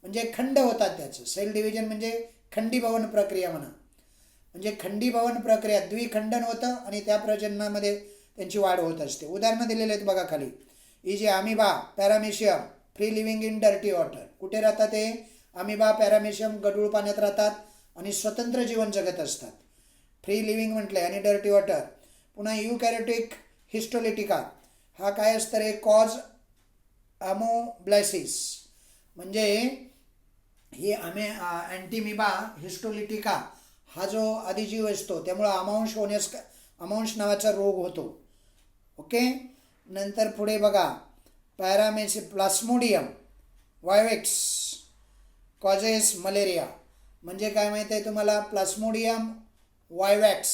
म्हणजे खंड होतात त्याचं. सेल डिव्हिजन म्हणजे खंडीभवन प्रक्रिया म्हणा. म्हणजे खंडीभवन प्रक्रिया, द्विखंडन होतं आणि त्या प्रजननामध्ये त्यांची वाढ होत असते. उदाहरणं दिलेली आहेत बघा खाली. इजे amoeba, paramecium, free living in dirty water. कुठे राहतात ते? अमिबा, पॅरामेशियम गढूळ पाण्यात राहतात आणि स्वतंत्र जीवन जगत असतात. फ्री लिव्हिंग म्हटलंय. आणि डर्टी वॉटर. पुन्हा यूकॅरियोटिक हिस्टोलिटिका हा काय असतं रे? कॉज अमोब्लॅसिस म्हणजे ही अँटीमिबा हिस्टोलिटिका हा जो आदिजीव असतो त्यामुळं अमांश नावाचा रोग होतो. ओके. नंतर पुढे बघा प्लास्मोडियम वायवेक्स कॉजेस मलेरिया. म्हणजे काय माहीत आहे तुम्हाला? प्लास्मोडियम वायवॅक्स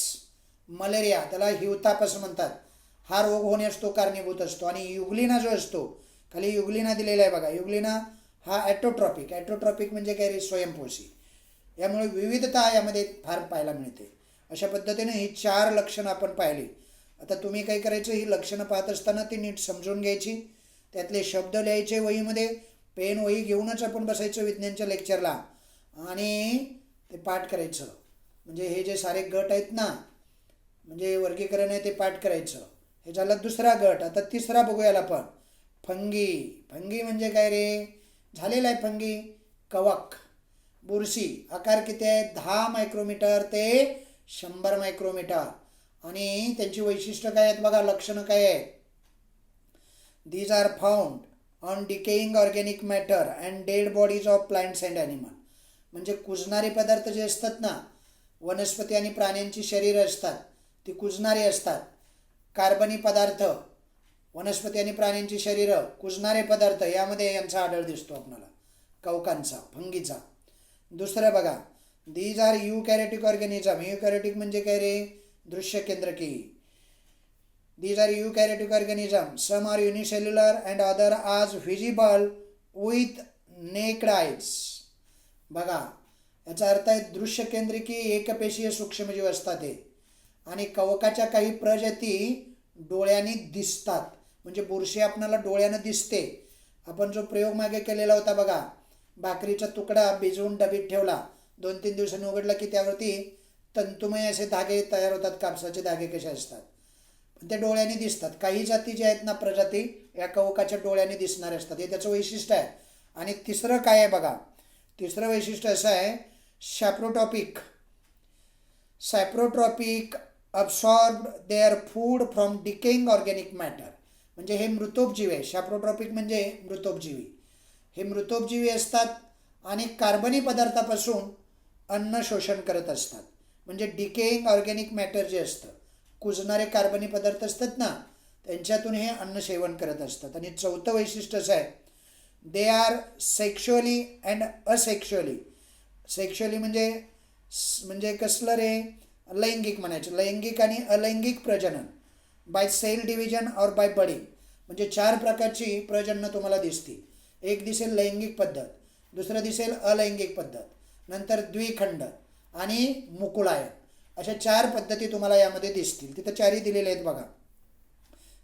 मलेरिया, त्याला हिवताप असं म्हणतात, हा रोग होण्यास तो कारणीभूत असतो. आणि युग्लिना जो असतो, खाली युग्लिना दिलेला आहे बघा, युग्लिना हा ॲट्रोट्रॉपिक म्हणजे काय रे? स्वयंपोषी. यामुळे विविधता यामध्ये फार पाहायला मिळते. अशा पद्धतीने ही 4 लक्षणं आपण पाहिली. आता तुम्ही काय करायचं, ही लक्षणं पाहत असताना ती नीट समजून घ्यायची, त्यातले शब्द लिहायचे वहीमध्ये, पेन वही घेऊनच आपण बसायचं विज्ञानच्या लेक्चरला आणि ते पाठ करायचं. म्हणजे हे जे सारे गट आहेत ना, म्हणजे वर्गीकरण आहे ते पाठ करायचं. हे झाला दुसरा गट. आता तिसरा बघूयाला आपण. फंगी म्हणजे काय रे? झालेला आहे फंगी. कवक, बुरशी. आकार किती आहे? 10 मायक्रोमीटर ते 100 मायक्रोमीटर. आणि त्यांची वैशिष्ट्य काय आहेत बघा, लक्षणं काय आहेत? These are found on decaying organic matter and dead bodies of plants and animal. म्हणजे कुजणारे पदार्थ जे असतात ना, वनस्पती आणि प्राण्यांची शरीरं असतात ती कुजणारी असतात. कार्बनी पदार्थ, वनस्पती आणि प्राण्यांची शरीरं, कुजणारे पदार्थ, यामध्ये यांचा आढळ दिसतो आपल्याला, कवकांचा, फंगीचा. दुसरं बघा, दीज आर युकॅरियोटिक ऑर्गॅनिझम. युकॅरियोटिक म्हणजे काय रे? दृश्य केंद्रकी. These are eukaryotic organisms. Some are unicellular and other as visible with naked eyes. बघा, याचा अर्थ आहे दृश्य केंद्रिकी एकपेशीय सूक्ष्मजीव असतात हे. आणि कवकाच्या काही प्रजाती डोळ्यांनी दिसतात. म्हणजे बुरशी आपल्याला डोळ्यानं दिसते. आपण जो प्रयोग मागे केलेला होता बघा, भाकरीचा तुकडा भिजवून डबीत ठेवला, 2-3 दिवसांनी उघडला की त्यावरती तंतुमय असे धागे तयार होतात. कापसाचे धागे कसे असतात, पण ते डोळ्याने दिसतात. काही जाती जे आहेत ना, प्रजाती, या कवकाच्या डोळ्याने दिसणारे असतात. हे त्याचं वैशिष्ट्य आहे. आणि तिसरं काय आहे बघा, तिसरं वैशिष्ट्य असं आहे, saprotrophic absorb their food from decaying organic matter. म्हणजे हे मृतोपजीवी आहे. सॅप्रोट्रॉपिक म्हणजे मृतोपजीवी. हे मृतोपजीवी असतात आणि कार्बनी पदार्थापासून अन्न शोषण करत असतात. म्हणजे डिकेइंग ऑर्गॅनिक मॅटर जे असतं, कुजणारे कार्बनी पदार्थ असतात ना, त्यांच्यातून हे अन्न सेवन करत असतात. आणि चौथं वैशिष्ट्य असं आहे, they are sexually and asexually. Sexually म्हणजे कसलं रे? लैंगिक म्हणायचं. लैंगिक आणि अलैंगिक प्रजनन, बाय सेल डिव्हिजन और बाय बडिंग. म्हणजे 4 प्रकारची प्रजननं तुम्हाला दिसतील. एक दिसेल लैंगिक पद्धत, दुसरं दिसेल अलैंगिक पद्धत, नंतर द्विखंड आणि मुकुलायन. अशा 4 पद्धती तुम्हाला यामध्ये दिसतील. तिथं 4ही दिलेले आहेत बघा.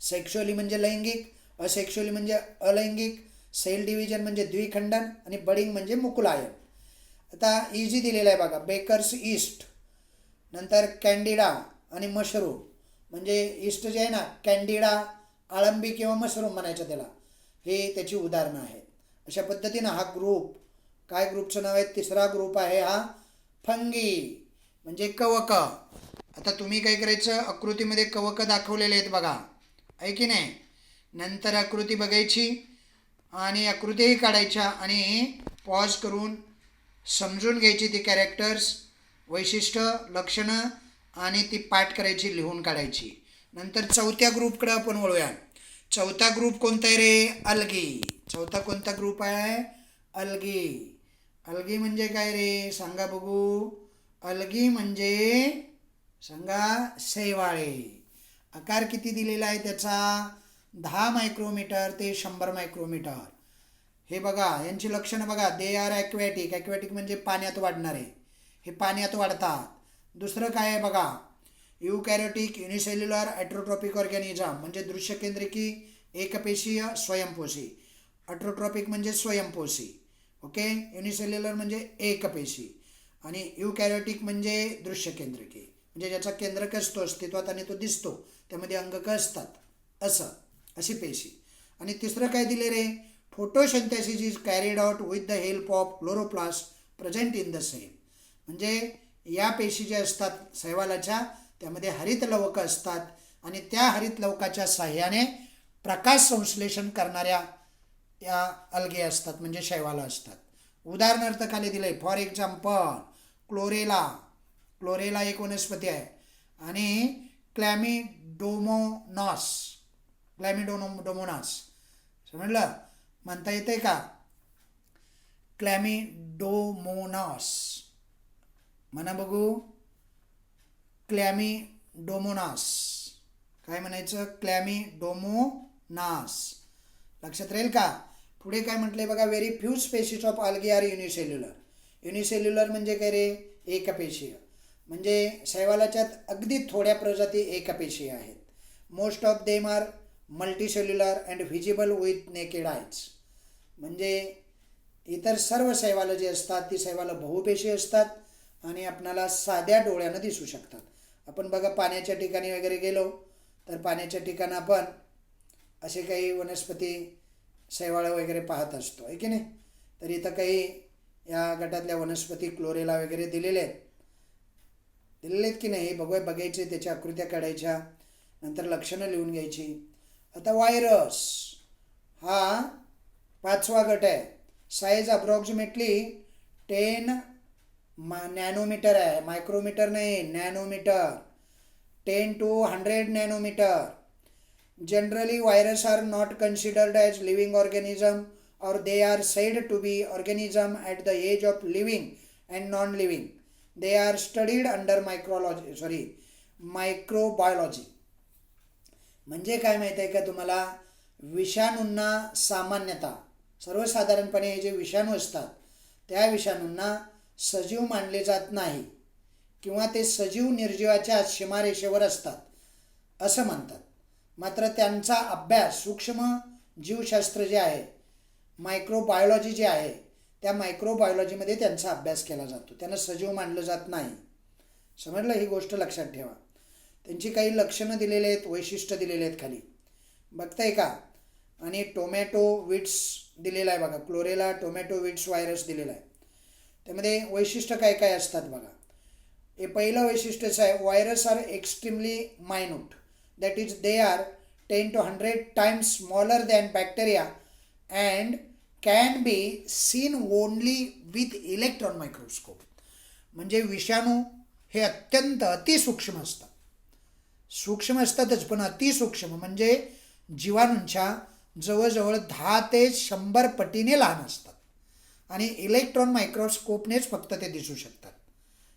सेक्शुअली म्हणजे लैंगिक, असेक्शुअली म्हणजे अलैंगिक, सेल डिव्हिजन म्हणजे द्विखंडन आणि बडिंग म्हणजे मुकुलायन. आता इजी दिलेलं आहे बघा, बेकर्स ईस्ट, नंतर कॅन्डिडा आणि मशरूम. म्हणजे ईस्ट जे आहे ना, कॅन्डिडा, आळंबी किंवा मशरूम म्हणायचं त्याला, हे त्याची उदाहरणं आहेत. अशा पद्धतीनं हा ग्रुप, काय ग्रुपचं नाव आहे? तिसरा ग्रुप आहे हा फंगी म्हणजे कवक. आता तुम्ही काय करायचं, आकृतीमध्ये कवक दाखवलेले आहेत बघा, आहे की नाही? नंतर आकृती बघायची आणि आकृतीही काढायच्या आणि पॉज करून समजून घ्यायची ती कॅरेक्टर्स, वैशिष्ट्य, लक्षणं, आणि ती पाठ करायची, लिहून काढायची. नंतर चौथ्या ग्रुपकडे आपण वळूया. चौथा ग्रुप कोणता आहे रे? अल्गी. चौथा कोणता ग्रुप आहे? अल्गी. अल्गी म्हणजे काय रे? सांगा बघू. अल्गी म्हणजे सांगा, शैवाळे. आकार किती दिलेला आहे त्याचा? 10 मायक्रोमीटर ते 100 मायक्रोमीटर. हे बघा, यांची लक्षणं बघा. They are aquatic. ॲक्वॅटिक म्हणजे पाण्यात वाढणारे, हे पाण्यात वाढतात. दुसरं काय आहे बघा, युकॅरियोटिक युनिसेल्युलर ॲट्रोट्रॉपिक ऑर्गॅनिझम म्हणजे दृश्यकेंद्रिकी एकपेशीय स्वयंपोषी. ॲट्रोट्रॉपिक म्हणजे स्वयंपोषी. ओके. युनिसेल्युलर म्हणजे एकपेशी आणि युकॅरियोटिक म्हणजे दृश्यकेंद्रिकी, म्हणजे ज्याचा केंद्रक असतो अस्तित्वात आणि तो दिसतो, त्यामध्ये अंगक असतात, अशी पेशी. आणि तिसरं काय दिले रे? Photosynthesis is carried out with the help of chloroplast present in the cell. म्हणजे या पेशी ज्या असतात शैवालाच्या, त्यामध्ये हरित लवक असतात आणि त्या हरित लवकाच्या साह्याने प्रकाश संश्लेषण करणाऱ्या या अल्गे असतात, म्हणजे शैवालं असतात. उदाहरणार्थ खाली दिलंय, फॉर एक्झाम्पल क्लोरेला. क्लोरेला एक वनस्पती आहे. आणि क्लॅमिडोमोनास. क्लॅमिडोमोनास समजलं, म्हणता येते का? क्लॅमिडोमोनास म्हणा बघू. क्लॅमिडोमोनास. काय म्हणायचं? क्लॅमिडोमोनास. लक्षात राहील का? पुढे काय म्हटलंय बघा, very few species of algae are unicellular. Unicellular म्हणजे काय रे? एकपेशीय. म्हणजे शैवालाच्यात अगदी थोड्या प्रजाती एकपेशीय आहेत. Most of them are multicellular and visible with naked eyes. म्हणजे इतर सर्व शैवालं जी असतात ती शैवालं बहुपेशी असतात आणि आपणाला साध्या डोळ्यानं दिसू शकतात. आपण बघा पाण्याच्या ठिकाणी वगैरे गेलो तर पाण्याच्या ठिकाणी आपण असे काही वनस्पती शैवाळं वगैरे पाहत असतो, आहे की नाही? तर इथं काही या गटातल्या वनस्पती क्लोरेला वगैरे दिलेले आहेत की नाही हे बघायचे, त्याच्या आकृत्या काढायच्या, नंतर लक्षणं लिहून घ्यायची. आता व्हायरस हा 5वा गट आहे. साईज अप्रॉक्सिमेटली 10 नॅनोमीटर आहे, मायक्रोमीटर नाही, nanometer. 10 to 100 nanometer. Generally virus are not considered as living organism or they are said to be organism at the age of living and non-living. They are studied under microbiology. म्हणजे काय माहिती आहे का तुम्हाला? विषाणूंना सामान्यतः सर्वसाधारणपणे हे जे विषाणू असतात त्या विषाणूंना सजीव मानले जात नाही किंवा ते सजीव निर्जीवाच्या सीमारेषेवर असतात असं म्हणतात. मात्र त्यांचा अभ्यास सूक्ष्म जीवशास्त्र जे आहे, मायक्रोबायोलॉजी जे आहे, त्या मायक्रोबायोलॉजीमध्ये त्यांचा अभ्यास केला जातो. त्यांना सजीव मानलं जात नाही. समजलं? ही गोष्ट लक्षात ठेवा. त्यांची काही लक्षणं दिलेली आहेत, वैशिष्ट्य दिलेले आहेत खाली, बघताय का? आणि टोमॅटो विट्स दिलेला आहे बघा. क्लोरेला टोमॅटो विट्स व्हायरस दिलेला आहे. त्यामध्ये वैशिष्ट्य काय काय असतात बघा. हे पहिलं वैशिष्ट्यच आहे, virus are extremely minute. That is they are 10 to 100 times smaller than bacteria and can be seen only with electron microscope. म्हणजे विषाणू हे अत्यंत अतिसूक्ष्म असतात. सूक्ष्म असतातच पण अतिसूक्ष्म म्हणजे जीवाणूंच्या जवळजवळ 10 ते 100 पटीने लहान असतात आणि इलेक्ट्रॉन मायक्रोस्कोपनेच फक्त ते दिसू शकतात.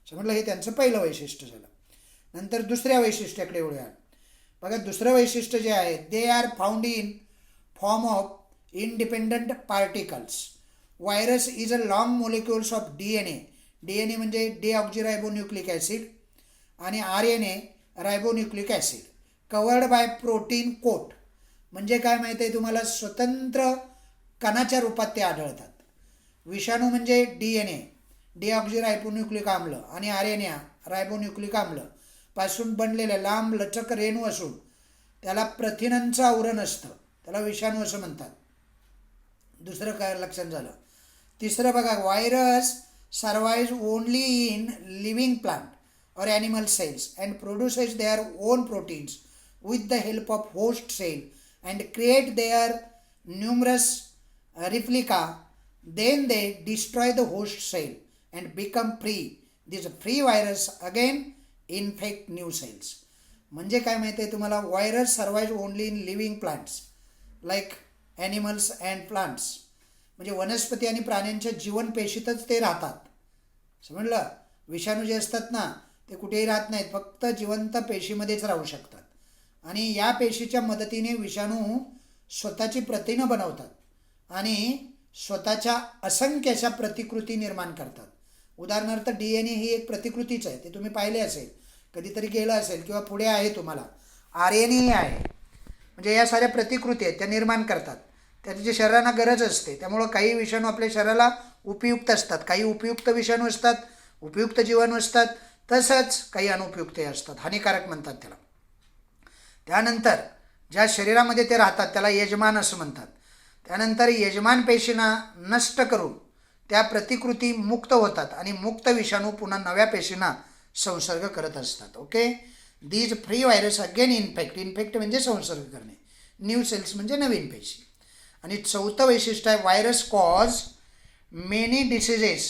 समजलं? हे त्यांचं पहिलं वैशिष्ट्य झालं. नंतर दुसऱ्या वैशिष्ट्याकडे वळूया बघा. दुसरं वैशिष्ट्य जे आहे, they are found in form of independent particles. Virus is a long molecules of DNA. DNA म्हणजे deoxyribonucleic acid आणि RNA ribonucleic acid covered by protein coat. म्हणजे काय माहिती आहे तुम्हाला? स्वतंत्र कणाच्या रूपात ते आढळतात. विषाणू म्हणजे DNA डिऑक्झिरायबोन्यूक्लिक आम्ल आणि RNA रायबोन्यूक्लिक आम्ल पासून बनलेले लांब लचक रेणू असून त्याला प्रथिनांचं आवरण असतं. त्याला विषाणू असं म्हणतात. दुसरं काय लक्षात झालं. तिसरं बघा, virus survive only in living plant or animal cells and produces their own proteins with the help of host cell and create their numerous replica. Then they destroy the host cell and become free. This free virus again infect new cells. म्हणजे काय माहिती आहे तुम्हाला? Virus survive only in living plants like animals and plants. म्हणजे वनस्पती आणि प्राण्यांच्या जीवनपेशीतच ते राहतात. समजलं? विषाणू जे असतात ना ते कुठेही राहत नाहीत, फक्त जिवंत पेशीमध्येच राहू शकतात. आणि या पेशीच्या मदतीने विषाणू स्वतःची प्रथिनं बनवतात आणि स्वतःच्या असंख्य अशा प्रतिकृती निर्माण करतात. उदाहरणार्थ DNA ही एक प्रतिकृतीच आहे. ते तुम्ही पाहिले असेल, कधीतरी केलं असेल किंवा पुढे आहे तुम्हाला. RNA ही आहे. म्हणजे या साऱ्या प्रतिकृती आहेत, त्या निर्माण करतात. त्याची शरीराला गरज असते. त्यामुळं काही विषाणू आपल्या शरीराला उपयुक्त असतात, काही उपयुक्त विषाणू असतात, उपयुक्त जीवाणू असतात, तसंच काही अनुपयुक्त असतात, हानिकारक म्हणतात त्याला. त्यानंतर ज्या शरीरामध्ये ते राहतात त्याला यजमान असं म्हणतात. त्यानंतर यजमान पेशींना नष्ट करून त्या प्रतिकृती मुक्त होतात आणि मुक्त विषाणू पुन्हा नव्या पेशींना संसर्ग करत असतात. Okay. These free virus again infect म्हणजे संसर्ग करणे. न्यू सेल्स म्हणजे नवीन पेशी. आणि चौथं वैशिष्ट्य आहे, virus cause many diseases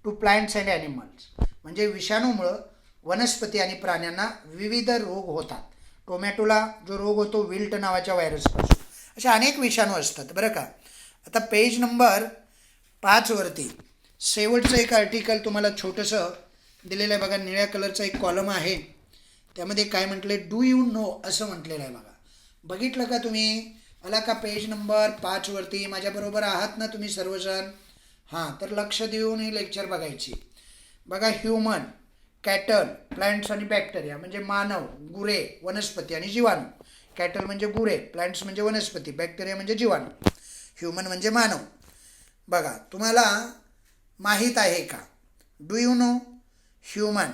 to plants and animals. म्हणजे विषाणूमुळं वनस्पती आणि प्राण्यांना विविध रोग होतात. टोमॅटोला जो रोग होतो विल्ट नावाच्या व्हायरसपासून. असे अनेक विषाणू असतात बरं का. आता पेज नंबर 5 वरती शेवटचं एक आर्टिकल तुम्हाला छोटंसं दिलेलं आहे बघा. निळ्या कलरचा एक कॉलम आहे, त्यामध्ये काय म्हटलं आहे, डू यू नो असं म्हटलेलं आहे बघा. बघितलं का तुम्ही? आला का पेज नंबर 5 वरती? माझ्याबरोबर आहात ना तुम्ही सर्वजण? हां, तर लक्ष देऊन ही लेक्चर बघायची. बघा, ह्युमन, कॅटल, प्लांट्स आणि बॅक्टेरिया म्हणजे मानव, गुरे, वनस्पती आणि जीवाणू. कॅटल म्हणजे गुरे, प्लांट्स म्हणजे वनस्पती, बॅक्टेरिया म्हणजे जीवाणू, ह्युमन म्हणजे मानव. बघा, तुम्हाला माहीत आहे का? Do you know? Human,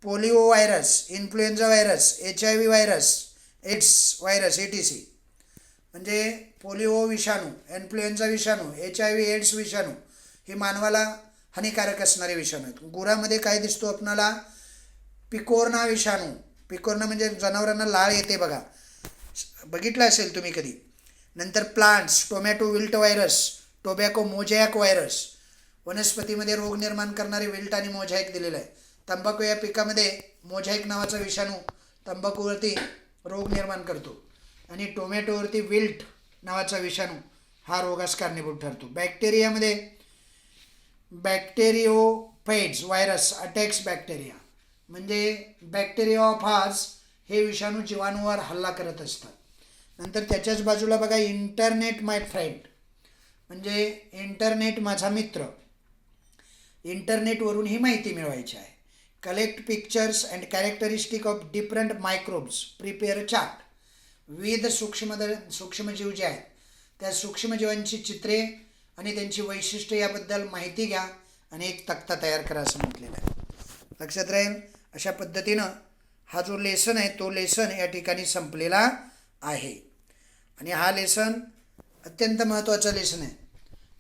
polio virus, influenza virus, HIV virus, AIDS virus ETC. म्हणजे पोलिओ विषाणू, इन्फ्लुएन्झा विषाणू, HIV एड्स विषाणू हे मानवाला हानिकारक असणारे विषाणू आहेत. गुरामध्ये काय दिसतो आपणाला? पिकोर्ना विषाणू. पिकोर्ना म्हणजे जनावरांना लाळ येते बघा, बघितलं असेल तुम्ही कधी. नंतर plants, tomato wilt virus, tobacco mosaic virus. वनस्पतीमध्ये रोग निर्माण करणारे विल्ट आणि मोझॅक दिलेलं आहे. तंबाखू या पिकामध्ये मोझॅक नावाचा विषाणू तंबाखूवरती रोग निर्माण करतो आणि टोमॅटोवरती विल्ट नावाचा विषाणू हा रोगास कारणीभूत ठरतो. बॅक्टेरियामध्ये बॅक्टेरिओफेज व्हायरस अटॅक्स बॅक्टेरिया. म्हणजे बॅक्टेरिया ऑफ हार्स हे विषाणू जीवाणूवर हल्ला करत असतात. नंतर त्याच्याच बाजूला बघा, इंटरनेट माय फ्रेंड म्हणजे इंटरनेट माझा मित्र. इंटरनेटवरून ही माहिती मिळवायची आहे. Collect pictures and characteristic of different microbes, prepare chart. विविध सूक्ष्मजीव जे आहेत त्या सूक्ष्मजीवांची चित्रे आणि त्यांची वैशिष्ट्ये याबद्दल माहिती घ्या आणि एक तक्ता तयार करा असं म्हटलेलं आहे. लक्षात राहील. अशा पद्धतीनं हा जो लेसन आहे तो लेसन या ठिकाणी संपलेला आहे. आणि हा लेसन अत्यंत महत्त्वाचा लेसन आहे.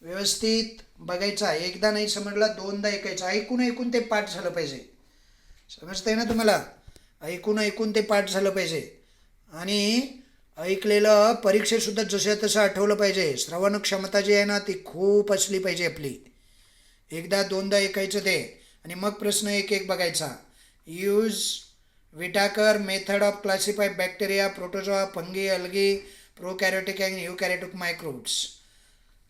व्यवस्थित बघायचा आहे. एकदा नाही समजला दोनदा ऐकायचं. ऐकून ते पाठ झालं पाहिजे. समजतंय ना तुम्हाला? ऐकून ते पाठ झालं पाहिजे. आणि ऐकलेलं परीक्षेतसुद्धा जसं तसं आठवलं पाहिजे. श्रवण क्षमता जी आहे ना ती खूप असली पाहिजे आपली. एकदा दोनदा ऐकायचं ते आणि मग प्रश्न एक एक बघायचा. Use Whittaker method of classify bacteria, protozoa, fungi, algae, prokaryotic and eukaryotic microbes.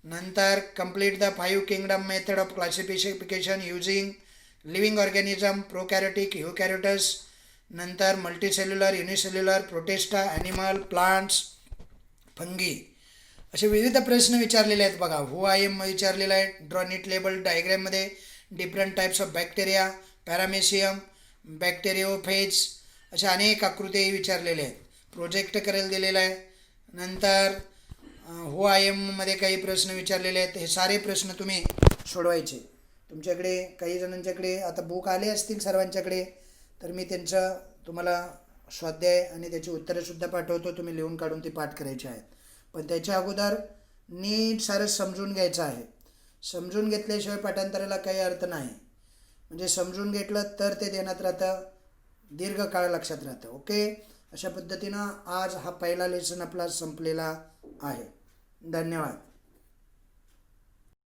नंतर complete the 5 kingdom method of classification using living organism, prokaryotic, eukaryotes. नंतर multicellular, unicellular, protista, animal, plants, fungi. असे विविध प्रश्न विचारलेले आहेत बघा. हु आय एम विचारलेला आहे. ड्रॉ नीट लेबल डायग्रॅममध्ये different types of bacteria, paramecium, bacteriophage अशा अनेक आकृतीही विचारलेल्या आहेत. प्रोजेक्ट करायला दिलेला आहे. नंतर हु आय एममध्ये काही प्रश्न विचारलेले आहेत. हे सारे प्रश्न तुम्ही सोडवायचे. तुमच्याकडे काही जणांच्याकडे आता बुक आले असतील सर्वांच्याकडे, तर मी त्यांचं तुम्हाला स्वाध्याय आणि त्याची उत्तरंसुद्धा पाठवतो. तुम्ही लिहून काढून ती पाठ करायची आहेत. पण त्याच्या अगोदर नीट सारं समजून घ्यायचं आहे. समजून घेतल्याशिवाय पाठांतराला काही अर्थ नाही. म्हणजे समजून घेतलं तर ते ध्यानात राहतं, दीर्घ काळ लक्षात राहतं. ओके, अशा पद्धतीनं आज हा पहिला लेसन आपला संपलेला आहे. धन्यवाद.